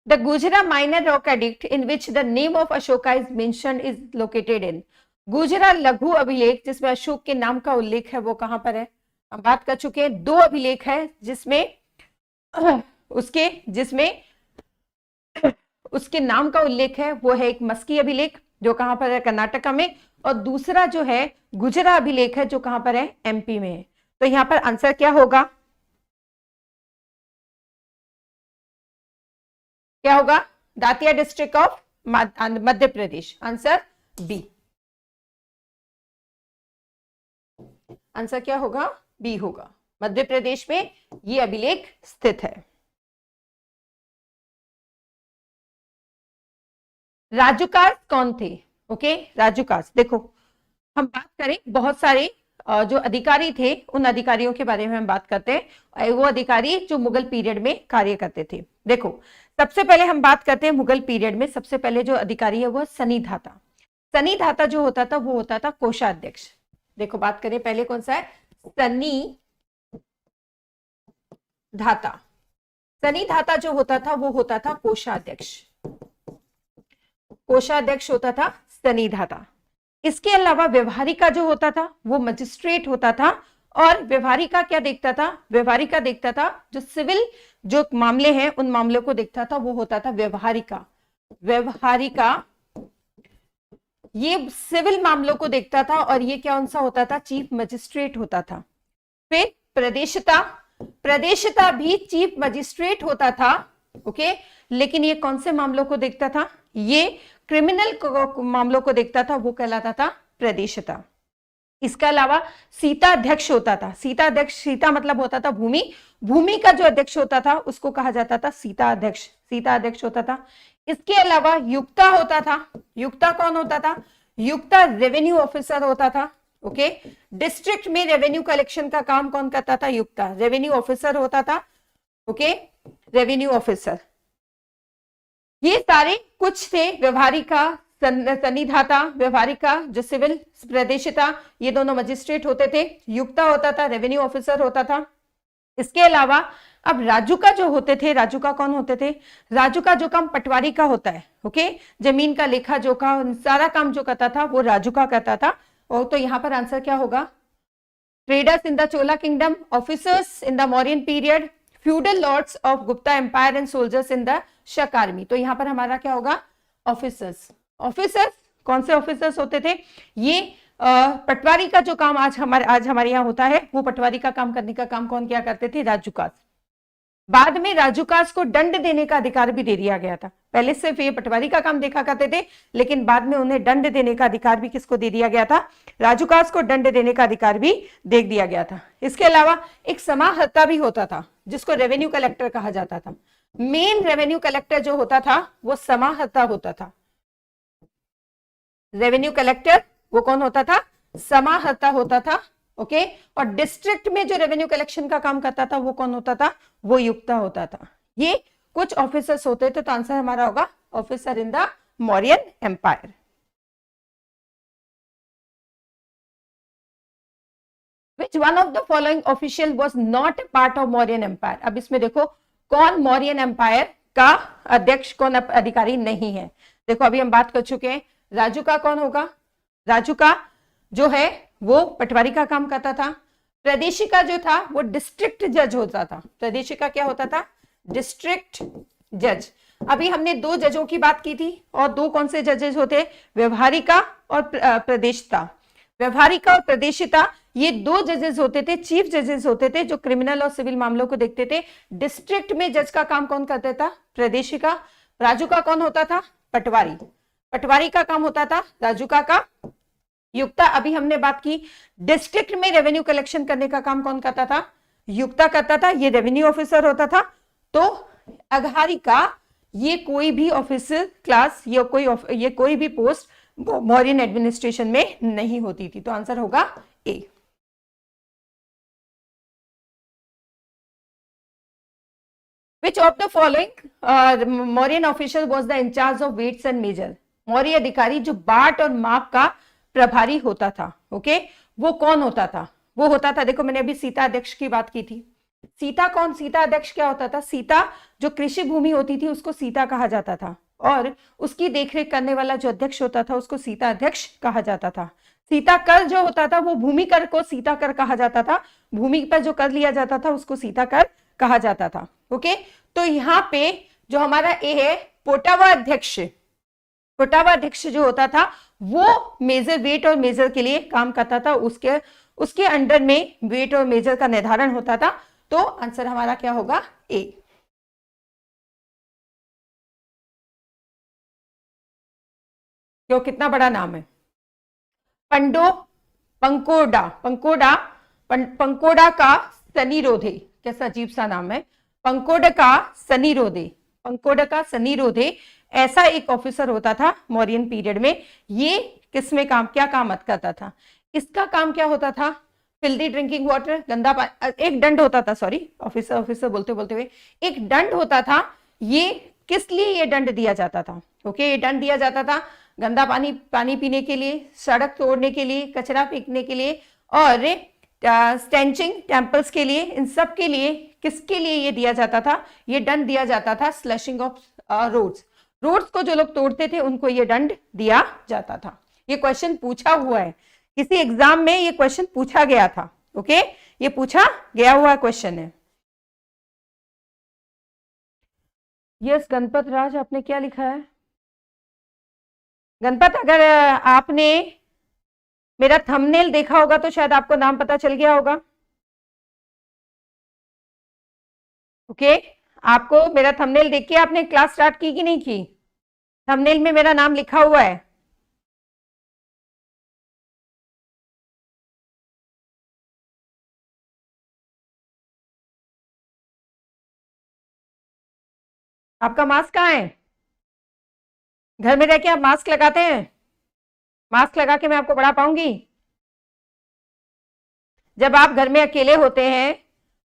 द गुजरा minor rock edict in which the name of Ashoka is mentioned is located in? गुजरा लघु अभिलेख जिसमें अशोक के नाम का उल्लेख है वो कहां पर है? हम बात कर चुके हैं। दो अभिलेख है जिसमें उसके नाम का उल्लेख है, वो है एक मस्की अभिलेख जो कहां पर है? कर्नाटका में। और दूसरा जो है गुजरा अभिलेख है जो कहां पर है? एमपी में है। तो यहां पर आंसर क्या होगा? क्या होगा? Datia district of Madhya Pradesh. Answer B. Answer क्या होगा? बी होगा। मध्य प्रदेश में ये अभिलेख स्थित है। राजूकास कौन थे? ओके, राजूकास, देखो हम बात करें बहुत सारे जो अधिकारी थे उन अधिकारियों के बारे में हम बात करते हैं। वो अधिकारी जो मुगल पीरियड में कार्य करते थे। देखो सबसे पहले हम बात करते हैं मुगल पीरियड में सबसे पहले जो अधिकारी है वो सनीधाता। सनीधाता जो होता था वो होता था कोषाध्यक्ष। देखो बात करें पहले कौन सा है? सनी धाता। सनी धाता जो होता था वो होता था कोषाध्यक्ष, कोषाध्यक्ष होता था सनी धाता। इसके अलावा व्यवहारिका जो होता था वो मजिस्ट्रेट होता था, और व्यवहारिका क्या देखता था, व्यवहारिका देखता था जो सिविल जो मामले हैं उन मामलों को देखता था, वो होता था व्यवहारिका। व्यवहारिका ये सिविल मामलों को देखता था, और ये क्या उनसा होता था, चीफ मजिस्ट्रेट होता था। फिर प्रदेशता, प्रदेशता भी चीफ मजिस्ट्रेट होता था, ओके, लेकिन ये कौन से मामलों को देखता था, ये क्रिमिनल मामलों को देखता था, वो कहलाता था प्रदेशता। इसके अलावा सीताध्यक्ष होता था, सीताध्यक्ष, सीता मतलब होता था भूमि, भूमि का जो अध्यक्ष होता था उसको कहा जाता था सीताध्यक्ष, सीताध्यक्ष होता था। इसके अलावा युक्ता होता था, युक्ता कौन होता था, युक्ता रेवेन्यू ऑफिसर होता था, ओके। डिस्ट्रिक्ट में रेवेन्यू कलेक्शन का काम कौन करता था, युक्ता, रेवेन्यू ऑफिसर होता था, ओके, रेवेन्यू ऑफिसर। ये सारे कुछ थे, व्यवहारिका, सन्निधाता, व्यवहारिका जो सिविल, प्रदेशिता, ये दोनों मजिस्ट्रेट होते थे, युक्ता होता था रेवेन्यू ऑफिसर होता था। इसके अलावा अब राजुका जो होते थे, राजुका कौन होते थे, राजुका जो काम पटवारी का होता है, ओके, जमीन का लेखा जोखा सारा काम जो करता था वो राजुका करता था। और तो यहां पर आंसर क्या होगा, traders in the Chola kingdom, officers in the Mauryan period, feudal lords of Gupta empire and soldiers in the Shaka army. तो यहां पर हमारा क्या होगा, ऑफिसर्स। ऑफिसर्स कौन से ऑफिसर्स होते थे, ये पटवारी का जो काम आज हमारे यहाँ होता है, वो पटवारी का काम करने का काम कौन क्या करते थे, राजुकास। बाद में राजुकास को दंड देने का अधिकार भी दे दिया गया था। पहले सिर्फ ये पटवारी का काम देखा करते थे, लेकिन बाद में उन्हें दंड देने का अधिकार भी किसको दे दिया गया था, राजुकास को दंड देने का अधिकार भी दे दिया गया था। इसके अलावा एक समाहर्ता भी होता था जिसको रेवेन्यू कलेक्टर कहा जाता था। मेन रेवेन्यू कलेक्टर जो होता था वो समाहर्ता होता था, रेवेन्यू कलेक्टर वो कौन होता था, समाहर्ता होता था, ओके। और डिस्ट्रिक्ट में जो रेवेन्यू कलेक्शन का काम करता था वो कौन होता था, वो युक्ता होता था। ये कुछ ऑफिसर्स होते थे, तो आंसर हमारा होगा officer in the Mauryan empire. Which one of the following official was not a part of Mauryan Empire? अब इसमें देखो कौन मौर्यन एम्पायर का अध्यक्ष, कौन अधिकारी नहीं है। देखो अभी हम बात कर चुके हैं, राजुका कौन होगा, राजुका जो है वो पटवारी का काम करता था। प्रदेशिका जो था वो डिस्ट्रिक्ट जज होता था, प्रदेशिका क्या होता था, डिस्ट्रिक्ट जज। अभी हमने दो जजों की बात की थी, और दो कौन से जजेस होते, व्यवहारिका और प्रदेशिता। व्यवहारिका और प्रदेशिता ये दो जजेस होते थे, चीफ जजेस होते थे, जो क्रिमिनल और सिविल मामलों को देखते थे। डिस्ट्रिक्ट में जज का काम कौन करता था, प्रदेशिका। राजुका कौन होता था, पटवारी, पटवारी का काम होता था राजुका का। युक्ता अभी हमने बात की, डिस्ट्रिक्ट में रेवेन्यू कलेक्शन करने का काम कौन करता था, युक्ता करता था, ये रेवेन्यू ऑफिसर होता था। तो अघारिका ये कोई भी ऑफिसर क्लास या ये कोई भी पोस्ट मौर्यन एडमिनिस्ट्रेशन में नहीं होती थी। तो आंसर होगा ए। Which of the following Mauryan official was the in charge of weights and measure? Maurya अधिकारी जो बाट और माप का प्रभारी होता था, ओके, वो कौन होता था, वो होता था, देखो मैंने अभी सीता अध्यक्ष की बात की थी। सीता कौन, सीता अध्यक्ष क्या होता था, सीता जो कृषि भूमि होती थी उसको सीता कहा जाता था, और उसकी देखरेख करने वाला जो अध्यक्ष होता था उसको सीता अध्यक्ष कहा जाता था। सीता कर जो होता था वो भूमि कर को सीता कर कहा जाता था, भूमि पर जो कर लिया जाता था उसको सीता कर कहा जाता था, ओके। तो यहाँ पे जो हमारा ए है, पोटावा अध्यक्ष, पोटावा अध्यक्ष जो होता था वो मेजर, वेट और मेजर के लिए काम करता था, उसके अंडर में वेट और मेजर का निर्धारण होता था। तो आंसर हमारा क्या होगा, ए। क्यों, कितना बड़ा नाम है, पंडो पंकोडा, पंकोडा पंकोडा का सनीरोधे, कैसा अजीब सा नाम है, पंकोड का सनीरोधे, पंकोड का सनीरोधे, ऐसा एक ऑफिसर होता था मौर्यन पीरियड में। ये किसमें काम, क्या काम करता था, इसका काम क्या होता था, फिल्दी ड्रिंकिंग वाटर, गंदा पानी, एक दंड होता था, सॉरी ऑफिसर बोलते बोलते हुए, एक दंड होता था। ये किस लिए ये दंड दिया जाता था, ओके, ये दंड दिया जाता था गंदा पानी पीने के लिए, सड़क तोड़ने के लिए, कचरा फेंकने के लिए, और स्टेंचिंग टेम्पल्स के लिए, इन सब के लिए किसके लिए ये दिया जाता था? ये दंड दिया जाता था स्लशिंग ऑफ रोड्स। रोड्स को जो लोग तोड़ते थे उनको ये दंड दिया जाता था। ये क्वेश्चन पूछा हुआ है किसी एग्जाम में, ये क्वेश्चन पूछा गया था। ओके, ये पूछा गया हुआ क्वेश्चन है। यस गणपत राज, आपने क्या लिखा है? गणपत, अगर आपने मेरा थंबनेल देखा होगा तो शायद आपको नाम पता चल गया होगा। ओके, आपको मेरा थंबनेल देख के आपने क्लास स्टार्ट की कि नहीं की? थंबनेल में मेरा नाम लिखा हुआ है। आपका मास्क कहाँ है? घर में रह के आप मास्क लगाते हैं? मास्क लगा के मैं आपको पढ़ा पाऊंगी? जब आप घर में अकेले होते हैं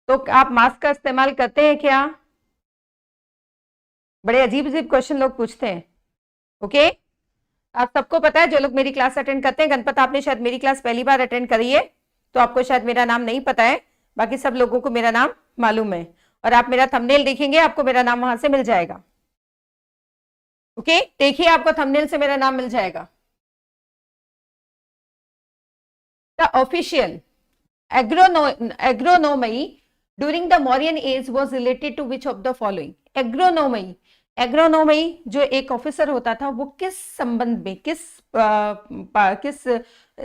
तो आप मास्क का इस्तेमाल करते हैं क्या? बड़े अजीब अजीब क्वेश्चन लोग पूछते हैं। ओके, आप सबको पता है जो लोग मेरी क्लास अटेंड करते हैं। गणपत, आपने शायद मेरी क्लास पहली बार अटेंड करी है तो आपको शायद मेरा नाम नहीं पता है, बाकी सब लोगों को मेरा नाम मालूम है। और आप मेरा थंबनेल देखेंगे आपको मेरा नाम वहां से मिल जाएगा। ओके, देखिए आपको थंबनेल से मेरा नाम मिल जाएगा। The official agronomy during the Mauryan age was related to which of the following? Agronomy जो एक ऑफिसर होता था वो किस संबंध में, किस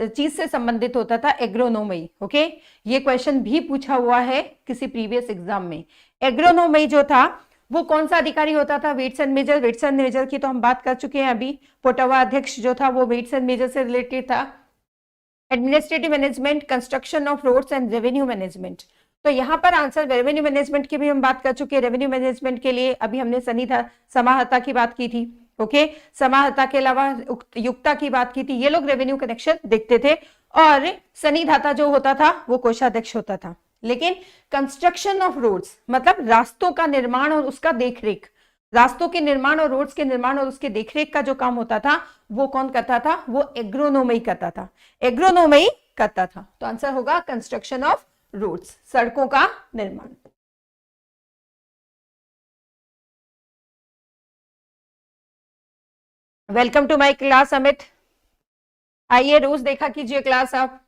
चीज से संबंधित होता था? एग्रोनोमी। ओके, ये क्वेश्चन भी पूछा हुआ है किसी प्रीवियस एग्जाम में। एग्रोनोमी जो था वो कौन सा अधिकारी होता था? Weights and measure. Weights and measure की तो हम बात कर चुके हैं अभी। पोटावा अध्यक्ष जो था वो वेट्स एंड मेजर से रिलेटेड था। Administrative management, construction of roads and revenue management. तो यहाँ पर आंसर रेवेन्यू मैनेजमेंट की भी हम बात कर चुके हैं। रेवेन्यू मैनेजमेंट के लिए अभी हमने समाहर्ता की बात की थी। ओके, समाहर्ता के अलावा युक्ता की बात की थी। ये लोग रेवेन्यू कनेक्शन देखते थे और सनिधाता जो होता था वो कोषाध्यक्ष होता था। लेकिन कंस्ट्रक्शन ऑफ रोड्स मतलब रास्तों का निर्माण और उसका देखरेख, रास्तों के निर्माण और रोड्स के निर्माण और उसके देखरेख का जो काम होता था वो कौन करता था? वो एग्रोनोमी करता था। एग्रोनोमी करता था। तो आंसर होगा कंस्ट्रक्शन ऑफ रोड्स, सड़कों का निर्माण। Welcome to my class Amit, आइए रोज देखा कीजिए क्लास आप।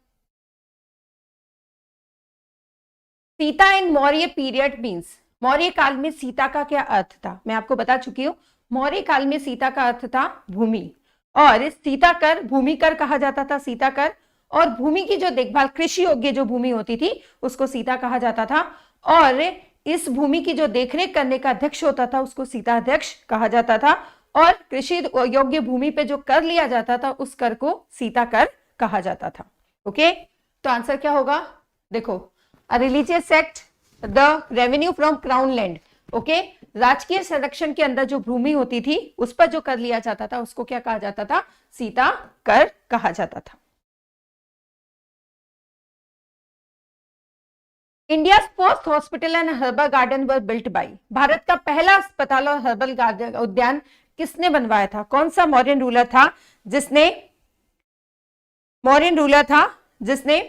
Sita in Maurya period means, Maurya काल में सीता का क्या अर्थ था? मैं आपको बता चुकी हूं, मौर्य काल में सीता का अर्थ था भूमि, और सीता कर, भूमि कर कहा जाता था सीता कर। और भूमि की जो देखभाल, कृषि योग्य जो भूमि होती थी उसको सीता कहा जाता था। और इस भूमि की जो देखरेख करने का अध्यक्ष होता था उसको सीता अध्यक्ष कहा जाता था। और कृषि योग्य भूमि पे जो कर लिया जाता था उस कर को सीता कर कहा जाता था। ओके, तो आंसर क्या होगा? देखो, a religious act, the revenue from crown land. Okay, राजकीय संरक्षण के अंदर जो भूमि होती थी उस पर जो कर लिया जाता था उसको क्या कहा जाता था? सीता कर कहा जाता था। India first hospital and herbal garden were built by, Bharat का पहला अस्पताल और हर्बल गार्डन उद्यान किसने बनवाया था? कौन सा मौर्यन रूलर था जिसने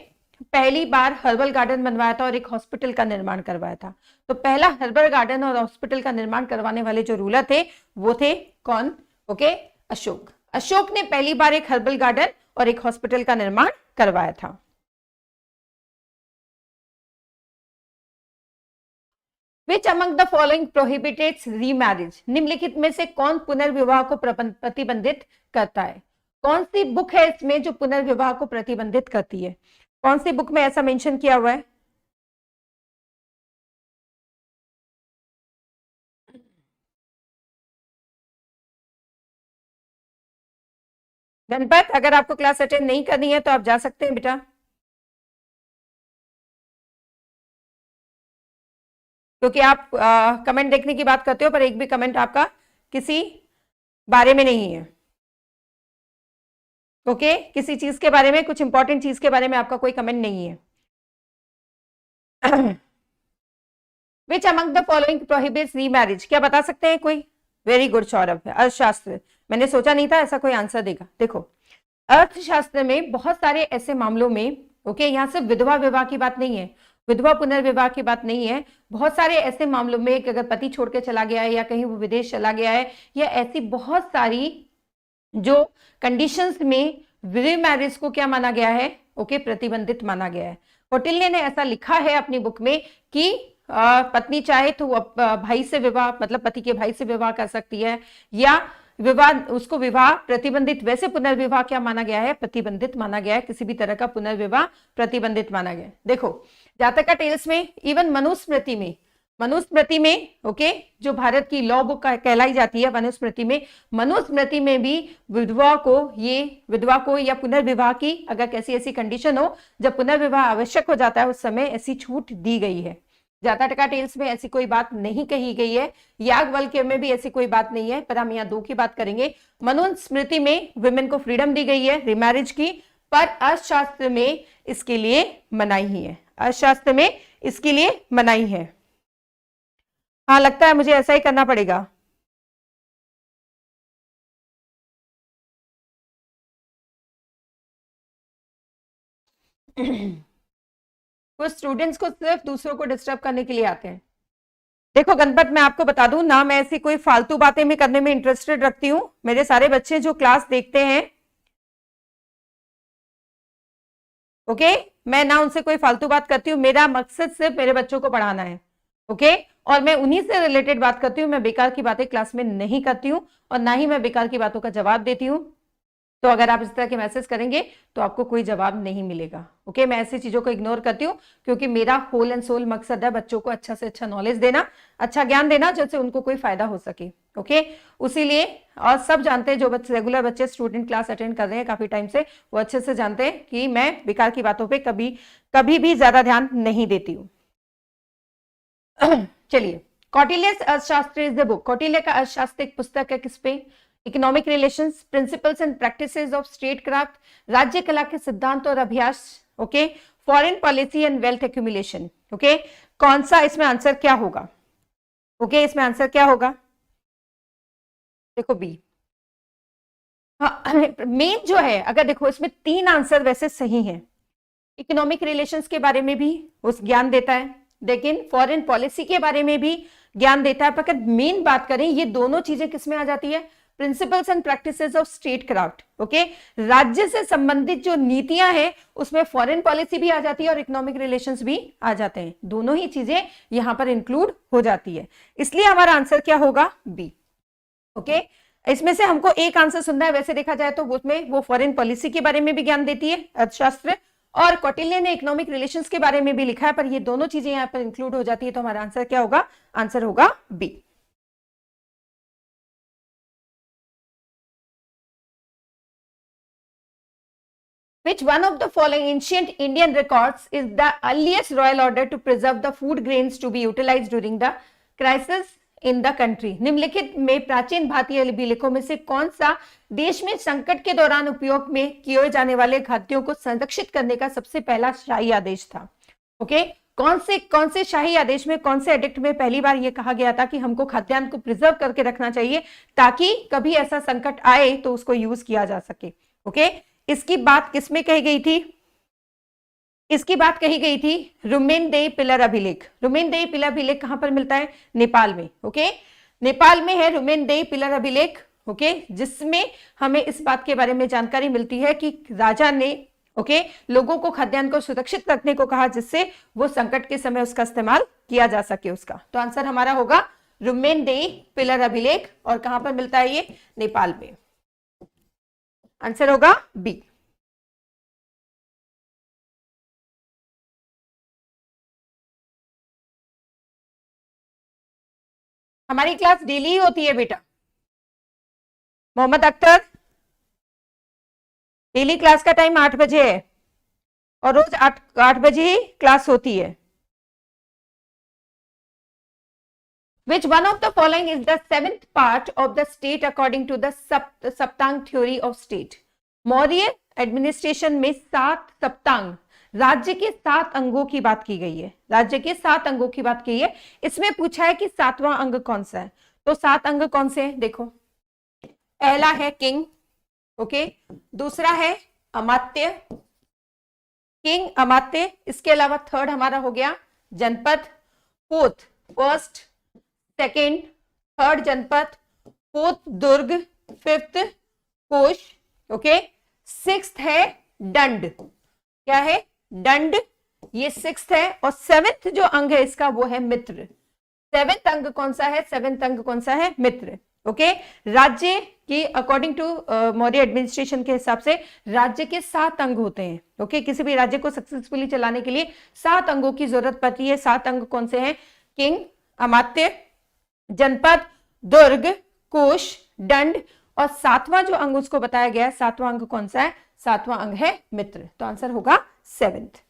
पहली बार हर्बल गार्डन बनवाया था और एक हॉस्पिटल का निर्माण करवाया था? तो पहला हर्बल गार्डन और हॉस्पिटल का निर्माण करवाने वाले जो रूलर थे वो थे कौन? ओके, अशोक। अशोक ने पहली बार एक हर्बल गार्डन और एक हॉस्पिटल का निर्माण करवाया था। Which among the following prohibits remarriage? निम्नलिखित में से कौन पुनर्विवाह को प्रतिबंधित करता है? कौन सी बुक है इसमें जो पुनर्विवाह को प्रतिबंधित करती है? कौन सी बुक में ऐसा मेंशन किया हुआ है? गणपत, अगर आपको क्लास अटेंड नहीं करनी है तो आप जा सकते हैं बेटा, क्योंकि आप कमेंट देखने की बात करते हो पर एक भी कमेंट आपका किसी बारे में नहीं है। ओके, किसी चीज के बारे में, कुछ इंपॉर्टेंट चीज के बारे में आपका कोई कमेंट नहीं है। Which among the following prohibits remarriage? क्या बता सकते हैं कोई? वेरी गुड सौरभ, अर्थशास्त्र। मैंने सोचा नहीं था ऐसा कोई आंसर देगा। देखो, अर्थशास्त्र में बहुत सारे ऐसे मामलों में, ओके, यहाँ सिर्फ विधवा विवाह की बात नहीं है, विधवा पुनर्विवाह की बात नहीं है। बहुत सारे ऐसे मामलों में कि अगर पति छोड़ के चला गया है या कहीं वो विदेश चला गया है या ऐसी बहुत सारी जो कंडीशंस में रीमैरिज को क्या माना गया है, ओके, प्रतिबंधित माना गया है। कौटिल्य ने ऐसा लिखा है अपनी बुक में कि पत्नी चाहे तो वो भाई से विवाह, मतलब पति के भाई से विवाह कर सकती है, या विवाह, उसको विवाह प्रतिबंधित, वैसे पुनर्विवाह क्या माना गया है, प्रतिबंधित माना गया है, किसी भी तरह का पुनर्विवाह प्रतिबंधित माना गया है। देखो जातका टेल्स में, इवन मनुस्मृति में, मनुस्मृति में, ओके, जो भारत की लॉ बुक कहलाई जाती है मनुस्मृति में, मनुस्मृति में भी विधवा को या पुनर्विवाह की अगर कैसी ऐसी कंडीशन हो जब पुनर्विवाह आवश्यक हो जाता है उस समय ऐसी छूट दी गई है। जातका टेल्स में ऐसी कोई बात नहीं कही गई है, याज्ञवल्क्य में भी ऐसी कोई बात नहीं है, पर हम यहाँ दो की बात करेंगे। मनुस्मृति में विमेन को फ्रीडम दी गई है रिमैरिज की, पर अर्थशास्त्र में इसके लिए मनाही ही है, अर्थशास्त्र में इसके लिए मनाही है। हाँ, लगता है मुझे ऐसा ही करना पड़ेगा। कुछ स्टूडेंट्स को सिर्फ दूसरों को डिस्टर्ब करने के लिए आते हैं। देखो गणपत, मैं आपको बता दूं ना, मैं ऐसी कोई फालतू बातें में करने में इंटरेस्टेड रखती हूँ। मेरे सारे बच्चे जो क्लास देखते हैं, ओके, मैं ना उनसे कोई फालतू बात करती हूँ, मेरा मकसद सिर्फ मेरे बच्चों को पढ़ाना है, ओके, और मैं उन्हीं से रिलेटेड बात करती हूँ। मैं बेकार की बातें क्लास में नहीं करती हूँ और ना ही मैं बेकार की बातों का जवाब देती हूँ। तो अगर आप इस तरह के मैसेज करेंगे तो आपको कोई जवाब नहीं मिलेगा, ओके। मैं ऐसी चीजों को इग्नोर करती हूँ क्योंकि मेरा होल एंड सोल मकसद है बच्चों को अच्छा से अच्छा नॉलेज देना, अच्छा ज्ञान देना, जिससे उनको कोई फायदा हो सके, ओके। उसीलिए, और सब जानते हैं जो रेगुलर बच्चे स्टूडेंट क्लास अटेंड कर रहे हैं काफी टाइम से, वो अच्छे से जानते हैं कि मैं बेकार की बातों पर कभी भी ज्यादा ध्यान नहीं देती हूँ। चलिए, कौटिल्य अर्थशास्त्र इज द बुक। कौटिल्य का अर्थशास्त्र एक पुस्तक है, किस पे? Economic relations, principles and practices of state craft, राज्य कला के सिद्धांत और अभ्यास, okay, foreign policy and wealth accumulation, okay. कौन सा इसमें आंसर क्या होगा? ओके, इसमें आंसर क्या होगा? देखो बी। हाँ, मेन जो है, अगर देखो इसमें तीन आंसर वैसे सही हैं। इकोनॉमिक रिलेशंस के बारे में भी उस ज्ञान देता है, लेकिन फॉरेन पॉलिसी के बारे में भी ज्ञान देता है। पर अगर मेन बात करें, ये दोनों चीजें किसमें आ जाती है? Principles and practices of state craft, okay. राज्य से संबंधित जो नीतियां हैं उसमें फॉरेन पॉलिसी भी आ जाती है और इकोनॉमिक रिलेशंस भी आ जाते हैं, दोनों ही चीजें यहां पर इंक्लूड हो जाती है। इसलिए हमारा आंसर क्या होगा? B, okay. इसमें से हमको एक आंसर सुनना है, वैसे देखा जाए तो उसमें वो फॉरेन पॉलिसी के बारे में भी ज्ञान देती है अर्थशास्त्र, और कौटिल्य ने इकोनॉमिक रिलेशंस के बारे में भी लिखा है, पर ये दोनों चीजें यहां पर इंक्लूड हो जाती है। तो हमारा आंसर क्या होगा? आंसर होगा B. Which one of the following ancient Indian records is the earliest royal order to preserve the food grains to be utilized during the crisis in the country? निम्नलिखित में प्राचीन भारतीय अभिलेखों में से कौन सा देश में संकट के दौरान उपयोग में किए जाने वाले खाद्यों को संरक्षित करने का सबसे पहला शाही आदेश था? ओके, कौन से शाही आदेश में, कौन से एडिक्ट में पहली बार यह कहा गया था कि हमको खाद्यान्न को प्रिजर्व करके रखना चाहिए ताकि कभी ऐसा संकट आए तो उसको यूज किया जा सके? ओके, इसकी बात किसमें कही गई थी? इसकी बात कही गई थी रुमेनदेई पिलर अभिलेख। रुमेनदेई पिलर अभिलेख कहां पर मिलता है? नेपाल में, ओके। नेपाल में है रुमेनदेई पिलर अभिलेख, ओके, जिसमें हमें इस बात के बारे में जानकारी मिलती है कि राजा ने, ओके, लोगों को खाद्यान्न को सुरक्षित रखने को कहा जिससे वो संकट के समय उसका इस्तेमाल किया जा सके उसका। तो आंसर हमारा होगा रुमेनदेई पिलर अभिलेख, और कहां पर मिलता है ये? नेपाल में। आंसर होगा बी। हमारी क्लास डेली ही होती है बेटा। मोहम्मद अख्तर, डेली क्लास का टाइम 8 बजे है और रोज 8 बजे ही क्लास होती है। Which one of the following is the seventh part of the state according to the सप्तांग theory of state? Maurya administration में 7 सप्तांग, राज्य के 7 अंगों की बात की गई है, राज्य के 7 अंगों की बात की है। इसमें पूछा है कि 7वां अंग कौन सा है, तो 7 अंग कौन से हैं? देखो, पहला है किंग, ओके, दूसरा है अमात्य, किंग, अमात्य, इसके अलावा थर्ड हमारा हो गया जनपद, फोर्थ फर्स्ट, सेकेंड, थर्ड जनपद, फोर्थ दुर्ग, फिफ्थ कोश, ओके, सिक्स्थ है दंड, क्या है दंड, ये सिक्स्थ है, और सेवेंथ जो अंग है इसका वो है मित्र। सेवेंथ अंग कौन सा है, सेवेंथ अंग कौन सा है, मित्र। ओके, राज्य की अकॉर्डिंग टू मौर्य एडमिनिस्ट्रेशन के हिसाब से राज्य के 7 अंग होते हैं। ओके, किसी भी राज्य को सक्सेसफुली चलाने के लिए 7 अंगों की जरूरत पड़ती है। 7 अंग कौन से हैं, किंग, अमात्य, जनपद, दुर्ग, कोश, दंड, और 7वां जो अंग उसको बताया गया है, 7वां अंग कौन सा है, 7वां अंग है मित्र। तो आंसर होगा 7th।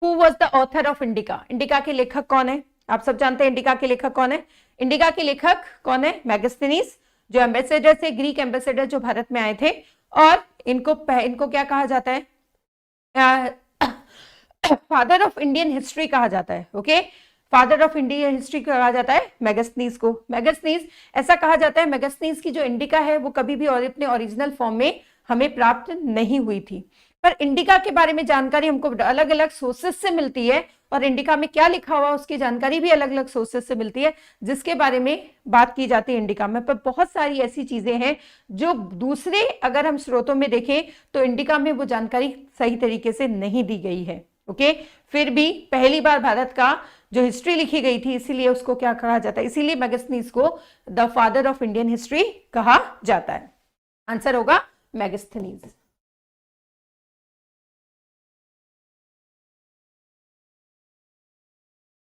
Who was the author of indica, indica के लेखक कौन है, आप सब जानते हैं इंडिका के लेखक कौन है। इंडिका के लेखक कौन है, मैगस्थनीज, जो एम्बेसडर थे, ग्रीक एम्बेसडर जो भारत में आए थे, और इनको क्या कहा जाता है, फादर ऑफ इंडियन हिस्ट्री कहा जाता है। Okay, father of Indian history कहा जाता है मैगस्थनीज को। मैगस्थनीज ऐसा कहा जाता है, मैगस्थनीज की जो इंडिका है वो कभी भी और अपने ओरिजिनल फॉर्म में हमें प्राप्त नहीं हुई थी, पर इंडिका के बारे में जानकारी हमको अलग अलग सोर्सेस से मिलती है, और इंडिका में क्या लिखा हुआ उसकी जानकारी भी अलग अलग सोर्सेस से मिलती है, जिसके बारे में बात की जाती है इंडिका में। पर बहुत सारी ऐसी चीजें हैं जो दूसरे अगर हम स्रोतों में देखें तो इंडिका में वो जानकारी सही तरीके से नहीं दी गई है। ओके, फिर भी पहली बार भारत का जो हिस्ट्री लिखी गई थी, इसीलिए उसको क्या कहा जाता है, इसीलिए मैगस्थनीज को the father of Indian history कहा जाता है। आंसर होगा Megasthenes.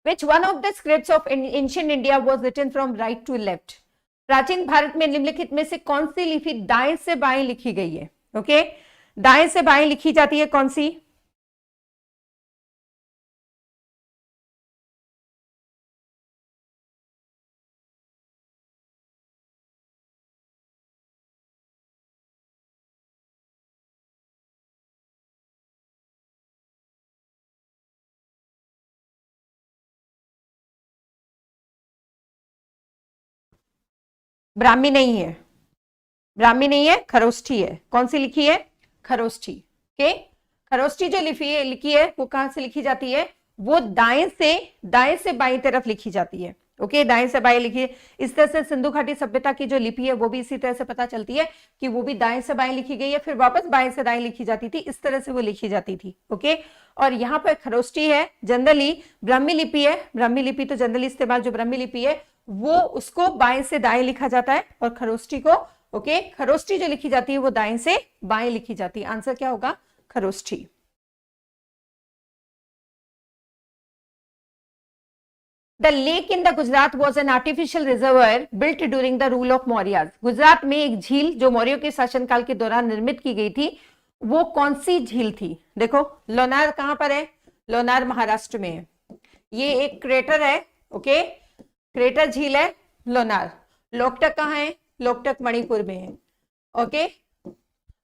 Which one of the scripts of ancient India was written from right to left? प्राचीन भारत में निम्नलिखित में से कौन सी लिपि दाएं से बाएं लिखी गई है? ओके, दाएं से बाएं लिखी जाती है कौन सी? ब्राह्मी नहीं है, ब्राह्मी नहीं है, खरोष्ठी है। कौन सी लिखी है? खरोष्ठी। ओके, खरोष्ठी जो लिखी है वो कहां से लिखी जाती है? वो दाएं से बाईं तरफ लिखी जाती है। ओके, दाएं से बाएं लिखी है। इस तरह से सिंधु घाटी सभ्यता की जो लिपि है वो भी इसी तरह से पता चलती है कि वो भी दाएं से बाएं लिखी गई है, फिर वापस बाएं से दाएं लिखी जाती थी, इस तरह से वो लिखी जाती थी। ओके, और यहाँ पर खरोष्ठी है, जनरली ब्राह्मी लिपि है। ब्राह्मी लिपि तो जनरली इस्तेमाल जो ब्राह्मी लिपि है वो उसको बाएं से दाएं लिखा जाता है, और खरोष्ठी को ओके, खरोष्ठी जो लिखी जाती है वो दाएं से बाएं लिखी जाती है। आंसर क्या होगा? Kharoshthi. The lake in the Gujarat was an artificial reservoir built during the rule of Mauryas. Gujarat में एक झील जो मौर्यों के शासनकाल के दौरान निर्मित की गई थी, वो कौन सी झील थी? देखो, लोनार कहां पर है? लोनार महाराष्ट्र में है। ये एक क्रेटर है। ओके, क्रेटर झील है लोनार। लोकटक कहां है? लोकटक मणिपुर में है। ओके,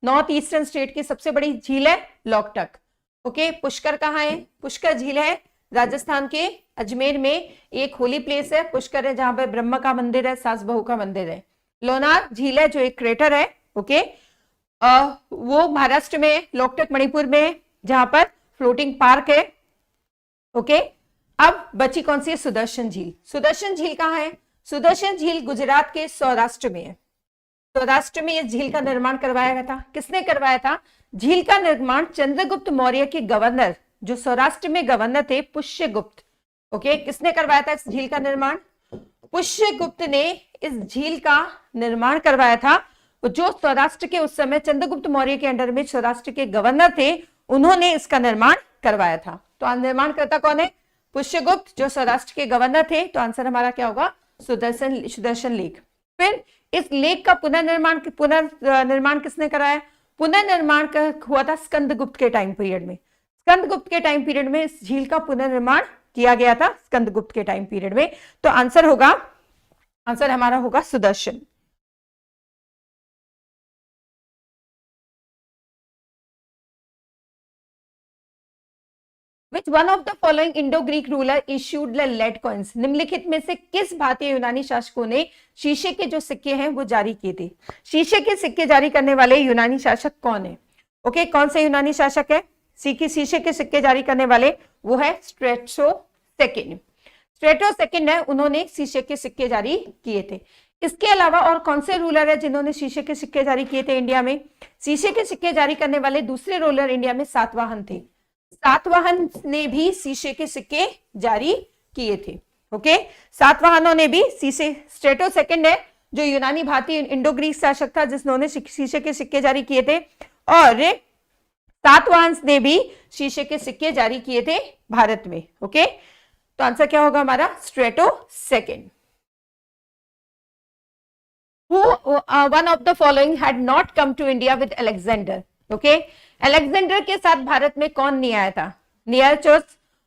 नॉर्थ ईस्टर्न स्टेट की सबसे बड़ी झील है लोकटक। ओके, पुष्कर कहां है? पुष्कर झील है राजस्थान के अजमेर में, एक होली प्लेस है पुष्कर है, जहां पर ब्रह्मा का मंदिर है, सास बहू का मंदिर है। लोनार झील है जो एक क्रेटर है। ओके, वो महाराष्ट्र में, लोकटक मणिपुर में, जहां पर फ्लोटिंग पार्क है। ओके, अब बची कौन सी है? सुदर्शन झील। सुदर्शन झील कहां है? सुदर्शन झील गुजरात के सौराष्ट्र में है। सौराष्ट्र में इस झील का निर्माण करवाया गया था। किसने करवाया था? झील का निर्माण चंद्रगुप्त मौर्य के गवर्नर, जो सौराष्ट्र में गवर्नर थे, पुष्यगुप्त। ओके, किसने करवाया था इस झील का निर्माण? पुष्यगुप्त ने इस झील का निर्माण करवाया था। जो सौराष्ट्र के उस समय चंद्रगुप्त मौर्य के अंडर में सौराष्ट्र के गवर्नर थे, उन्होंने इसका निर्माण करवाया था। तो निर्माणकर्ता कौन है? पुष्यगुप्त, जो सौराष्ट्र के गवर्नर थे। तो आंसर हमारा क्या होगा? सुदर्शन लेक। फिर इस लेक का पुनर्निर्माण किसने कराया? पुनर्निर्माण हुआ था स्कंदगुप्त के टाइम पीरियड में। स्कंदगुप्त के टाइम पीरियड में इस झील का पुनर्निर्माण किया गया था, स्कंदगुप्त के टाइम पीरियड में। तो आंसर हमारा होगा Sudarshan. Which one of the following Indo-Greek ruler issued the lead coins? निम्नलिखित में से किस भारतीय यूनानी शासकों ने शीशे के जो सिक्के हैं वो जारी किए थे? शीशे के सिक्के जारी करने वाले यूनानी शासक कौन है? ओके, कौन से यूनानी शासक है शीशे के सिक्के जारी करने वाले? वो है स्ट्रेटो सेकंड। स्ट्रेटो सेकंड है, उन्होंने शीशे के सिक्के जारी किए थे। इसके अलावा और कौन से रूलर है जिन्होंने शीशे के सिक्के जारी किए थे इंडिया में? शीशे के सिक्के जारी करने वाले दूसरे रूलर इंडिया में सातवाहन थे। सातवाहन ने भी शीशे के सिक्के जारी किए थे। ओके, सातवाहनों ने भी शीशे। स्ट्रेटो सेकंड है जो यूनानी भारतीय इंडो ग्रीक शासक था जिन्होंने शीशे के सिक्के जारी किए थे, और सातवाहन ने भी शीशे के सिक्के जारी किए थे भारत में। ओके, तो आंसर क्या होगा हमारा? Strato second. Who one of the following had not come to India with Alexander? Okay, Alexander के साथ भारत में कौन नहीं आया था? नियरचोस,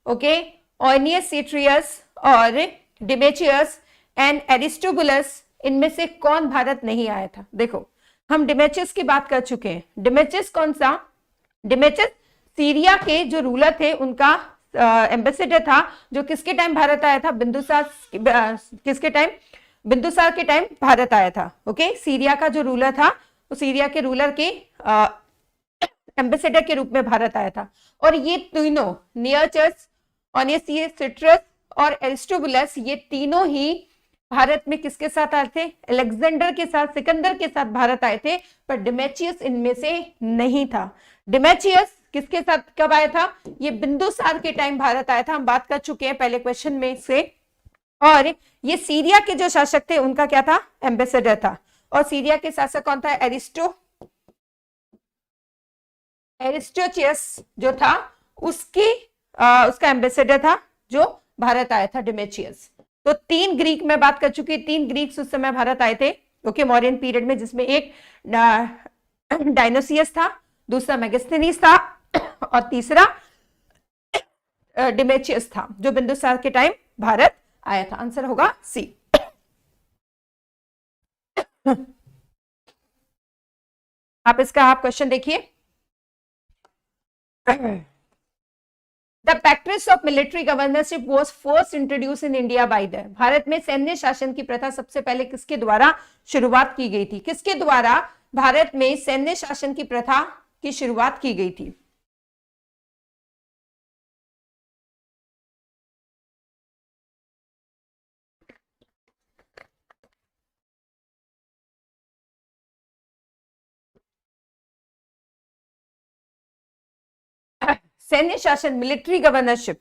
ओके, ओनियस सीट्रियस और डिमेचियस एंड एरिस्टोबुलस, इनमें से कौन भारत नहीं आया था? देखो, हम डिमेचियस की बात कर चुके हैं। डिमेचियस कौन सा? डिमेचियस सीरिया के जो रूलर थे, उनका एम्बेसडर था, जो किसके टाइम भारत आया था? बिंदुसार। किसके टाइम? बिंदुसार के टाइम भारत आया था। ओके, सीरिया का जो रूलर था वो सीरिया के रूलर के एम्बेसडर के रूप में भारत आया था। और ये तीनों नियरचस, ओनियस सीट्रियस और एरिस्टोबुलस, ये तीनों ही भारत में किसके साथ आए थे? अलेक्जेंडर के साथ, सिकंदर के साथ भारत आए थे, पर डिमेचियस इनमें से नहीं था। डिमेचियस किसके साथ कब आया था? ये बिंदुसार के टाइम भारत आया था, हम बात कर चुके हैं पहले क्वेश्चन में से। और ये सीरिया के जो शासक थे उनका क्या था? एम्बेसडर था। और सीरिया के शासक कौन था? एरिस्टोचियस जो था, उसका एम्बेसडर था जो भारत आया था, डिमेचियस। तो 3 ग्रीक में बात कर चुकी, 3 ग्रीक्स उस समय भारत आए थे। ओके, मौर्यन पीरियड में, जिसमें एक डायनोसियस था, दूसरा मेगास्थनीज था और तीसरा डिमेचियस था, जो बिंदुसार के टाइम भारत आया था। आंसर होगा सी। आप क्वेश्चन देखिए। The practice of military governorship was first introduced in India by the, Bharat में सैन्य शासन की प्रथा सबसे पहले किसके द्वारा शुरुआत की गई थी? किसके द्वारा भारत में सैन्य शासन की प्रथा की शुरुआत की गई थी? सैन्य शासन, मिलिट्री गवर्नरशिप,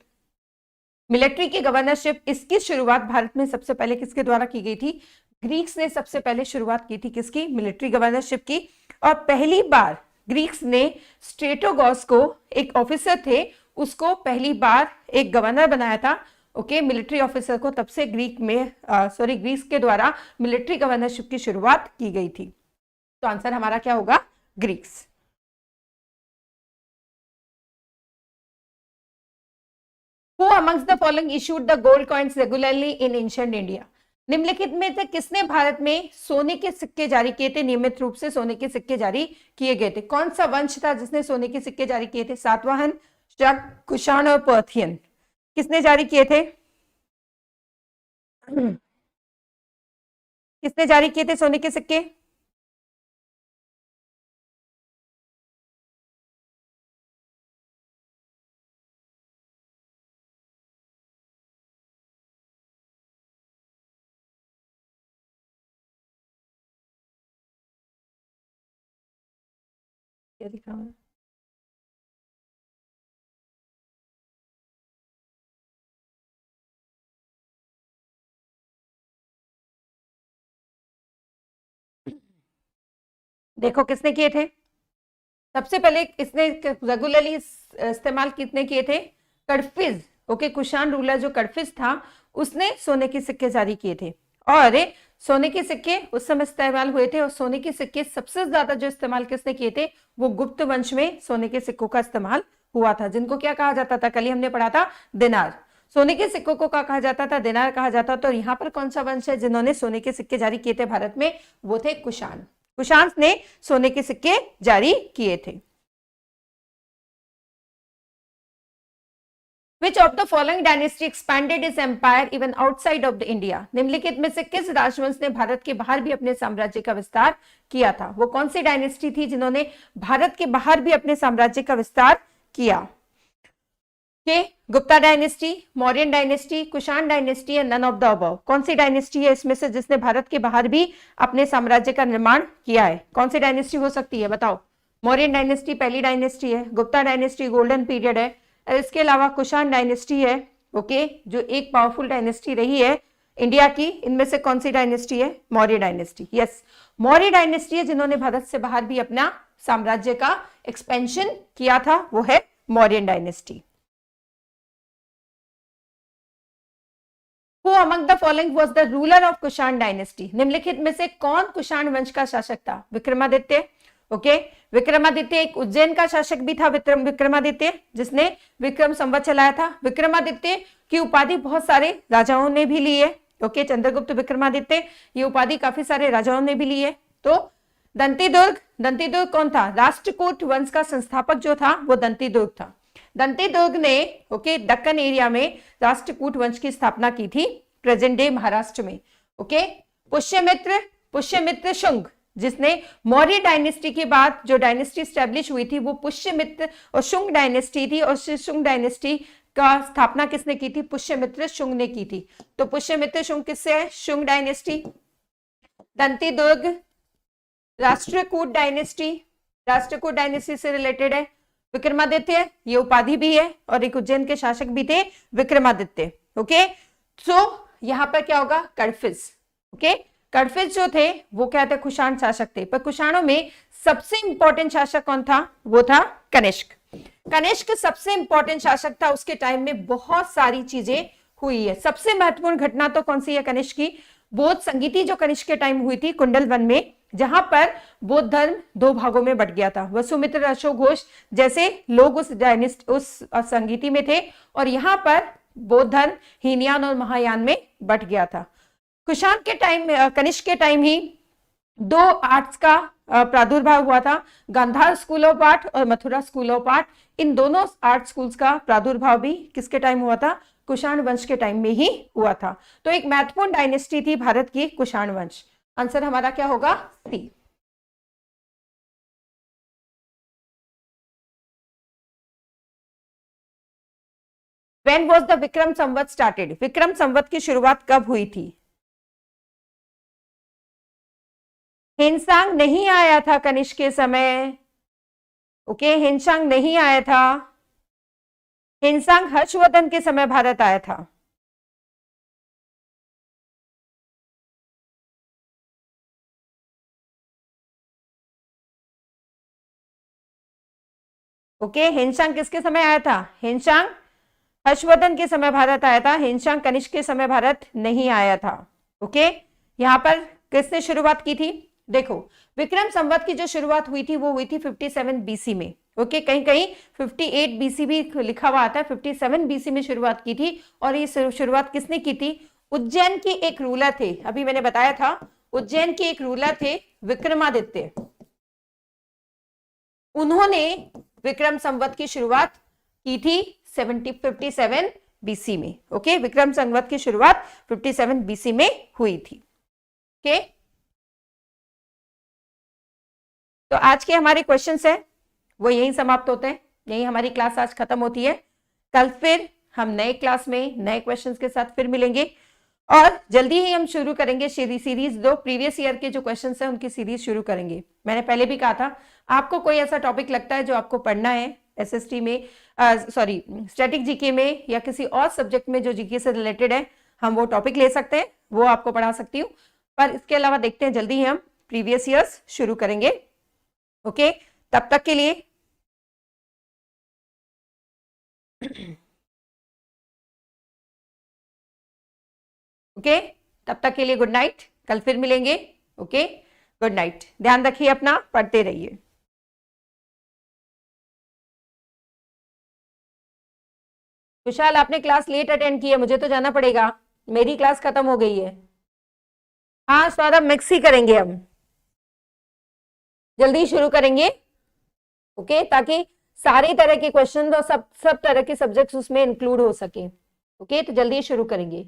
मिलिट्री की गवर्नरशिप, इसकी शुरुआत भारत में सबसे पहले किसके द्वारा की गई थी? ग्रीक्स ने सबसे पहले शुरुआत की थी किसकी? मिलिट्री गवर्नरशिप की। और पहली बार ग्रीक्स ने स्ट्रेटोगोस को, एक ऑफिसर थे, उसको पहली बार एक गवर्नर बनाया था। ओके, मिलिट्री ऑफिसर को तब से ग्रीक्स के द्वारा मिलिट्री गवर्नरशिप की शुरुआत की गई थी। तो आंसर हमारा क्या होगा? Greeks. Who amongst the following issued the gold coins regularly in ancient India? निम्नलिखित में से किसने भारत में सोने के सिक्के जारी किए थे? नियमित रूप से सोने के सिक्के जारी किए गए थे। कौन सा वंश था जिसने सोने के सिक्के जारी किए थे? सातवाहन, शक, कुषाण और पर्थियन। किसने जारी किए थे? किसने जारी किए थे सोने के सिक्के? क्या दिखा हुआ है? देखो किसने किए थे सबसे पहले? इसने रेगुलरली इस्तेमाल कितने किए थे? कड़फिज। ओके, कुषाण रूलर जो कड़फिज था, उसने सोने के सिक्के जारी किए थे। और सोने के सिक्के उस समय इस्तेमाल हुए थे। और सोने के सिक्के सबसे ज्यादा जो इस्तेमाल किसने किए थे? वो गुप्त वंश में सोने के सिक्कों का इस्तेमाल हुआ था, जिनको क्या कहा जाता था? कल ही हमने पढ़ा था, दिनार। सोने के सिक्कों को क्या कहा जाता था? दिनार कहा जाता था। तो यहाँ पर कौन सा वंश है जिन्होंने सोने के सिक्के जारी किए थे भारत में? वो थे कुषाण। कुषाण ने सोने के सिक्के जारी किए थे। Which of the following dynasty expanded its empire even outside of the India? निम्नलिखित में से किस राजवंश ने भारत के बाहर भी अपने साम्राज्य का विस्तार किया था? वो कौन सी डायनेस्टी थी जिन्होंने भारत के बाहर भी अपने साम्राज्य का विस्तार किया? Gupta dynasty, Mauryan dynasty, Kushan dynasty या नन ऑफ द अबव? कौन सी डायनेस्टी है इसमें से जिसने भारत के बाहर भी अपने साम्राज्य का निर्माण किया है? कौन सी डायनेस्टी हो सकती है, बताओ? मौर्यन डायनेस्टी पहली डायनेस्टी है, गुप्ता डायनेस्टी गोल्डन पीरियड है, इसके अलावा कुषाण डायनेस्टी है, ओके, जो एक पावरफुल डायनेस्टी रही है इंडिया की। इनमें से कौन सी डायनेस्टी है? Maurya dynasty. Yes, Maurya dynasty है जिन्होंने भारत से बाहर भी अपना साम्राज्य का एक्सपेंशन किया था, वो है Mauryan dynasty. Who among the following was the ruler of Kushan dynasty? निम्नलिखित में से कौन कुषाण वंश का शासक था? विक्रमादित्य, ओके, विक्रमादित्य एक उज्जैन का शासक भी था, विक्रमादित्य जिसने विक्रम संवत चलाया था। विक्रमादित्य की उपाधि बहुत सारे राजाओं ने भी ली है, ओके, चंद्रगुप्त विक्रमादित्य, ये उपाधि काफी सारे राजाओं ने भी ली है। तो दंतीदुर्ग, दंतीदुर्ग कौन था? राष्ट्रकूट वंश का संस्थापक जो था वो दंतीदुर्ग था। दंतीदुर्ग ने, ओके, दक्कन एरिया में राष्ट्रकूट वंश की स्थापना की थी, प्रेजेंट डे महाराष्ट्र में, ओके। पुष्यमित्र, पुष्यमित्र शुंग, जिसने मौर्य डायनेस्टी के बाद जो डायनेस्टी स्टैब्लिश हुई थी वो पुष्यमित्र और शुंग डायनेस्टी थी, और शुंग डायनेस्टी का स्थापना किसने की थी? पुष्यमित्र शुंग ने की थी। तो पुष्यमित्र शुंग किससे है? Shunga dynasty. Dantidurga Rashtrakuta dynasty, Rashtrakuta dynasty से रिलेटेड है। विक्रमादित्य ये उपाधि भी है और एक उज्जैन के शासक भी थे विक्रमादित्य, ओके। सो यहां पर क्या होगा? कडफिज, ओके। कडफिज जो थे वो क्या थे? कुषाण शासक थे, पर कुषाणों में सबसे इंपॉर्टेंट शासक कौन था? वो था कनिष्क। कनिष्क सबसे इंपॉर्टेंट शासक था, उसके टाइम में बहुत सारी चीजें हुई है। सबसे महत्वपूर्ण घटना तो कौन सी है कनिष्क की? बौद्ध संगीति जो कनिष्क के टाइम हुई थी कुंडल वन में, जहां पर बौद्ध धर्म दो भागों में बट गया था। वसुमित्र, अशोक घोष जैसे लोग उस संगीति में थे, और यहाँ पर बौद्ध धर्म हीनयान और महायान में बट गया था। कुषाण के टाइम में, कनिष्क के टाइम ही दो आर्ट्स का प्रादुर्भाव हुआ था, गांधार स्कूल ऑफ आर्ट और मथुरा स्कूल ऑफ आर्ट। इन दोनों आर्ट स्कूल्स का प्रादुर्भाव भी किसके टाइम हुआ था? कुषाण वंश के टाइम में ही हुआ था। तो एक महत्वपूर्ण डायनेस्टी थी भारत की कुषाण वंश। आंसर हमारा क्या होगा? सी। When was the Vikram Samvat started? Vikram Samvat की शुरुआत कब हुई थी? हिंसांग नहीं आया था कनिष्क के समय, ओके, हिंसांग नहीं आया था। हिंसांग हर्षवर्धन के समय भारत आया था। ओके, हिंसांग किसके समय आया था? हिंसांग हर्षवर्धन के समय भारत आया था, हिंसांग कनिष्क के समय भारत नहीं आया था, ओके। यहां पर किसने शुरुआत की थी? देखो, विक्रम संवत की जो शुरुआत हुई थी वो हुई थी 57 बीसी में, ओके। कहीं कहीं 58 बीसी भी लिखा हुआ आता है, 57 बीसी में शुरुआत की थी। और ये शुरुआत किसने की थी? उज्जैन के एक रूलर थे, अभी मैंने बताया था, उज्जैन के एक रूलर थे विक्रमादित्य। उन्होंने विक्रम संवत की शुरुआत की थी 57 बीसी में, ओके। विक्रम संवत की शुरुआत 57 बीसी में हुई थी, ओके। तो आज के हमारे क्वेश्चंस है वो यहीं समाप्त होते हैं, यहीं हमारी क्लास आज खत्म होती है। कल फिर हम नए क्लास में नए क्वेश्चंस के साथ फिर मिलेंगे, और जल्दी ही हम शुरू करेंगे सीरीज दो प्रीवियस ईयर के जो क्वेश्चंस हैं उनकी सीरीज शुरू करेंगे। मैंने पहले भी कहा था, आपको कोई ऐसा टॉपिक लगता है जो आपको पढ़ना है एसएसटी में, सॉरी स्टैटिक जीके में, या किसी और सब्जेक्ट में जो जीके से रिलेटेड है, हम वो टॉपिक ले सकते हैं, वो आपको पढ़ा सकती हूँ। पर इसके अलावा देखते हैं जल्दी ही हम प्रीवियस ईयर्स शुरू करेंगे, ओके। तब तक के लिए ओके, तब तक के लिए गुड नाइट, कल फिर मिलेंगे, ओके। गुड नाइट, ध्यान रखिए अपना, पढ़ते रहिए। विशाल, आपने क्लास लेट अटेंड की है, मुझे तो जाना पड़ेगा, मेरी क्लास खत्म हो गई है। हाँ सौरभ, मिक्स ही करेंगे हम, जल्दी शुरू करेंगे, ओके, ताकि सारे तरह के क्वेश्चन और सब तरह के सब्जेक्ट्स उसमें इंक्लूड हो सके। ओके, तो जल्दी शुरू करेंगे।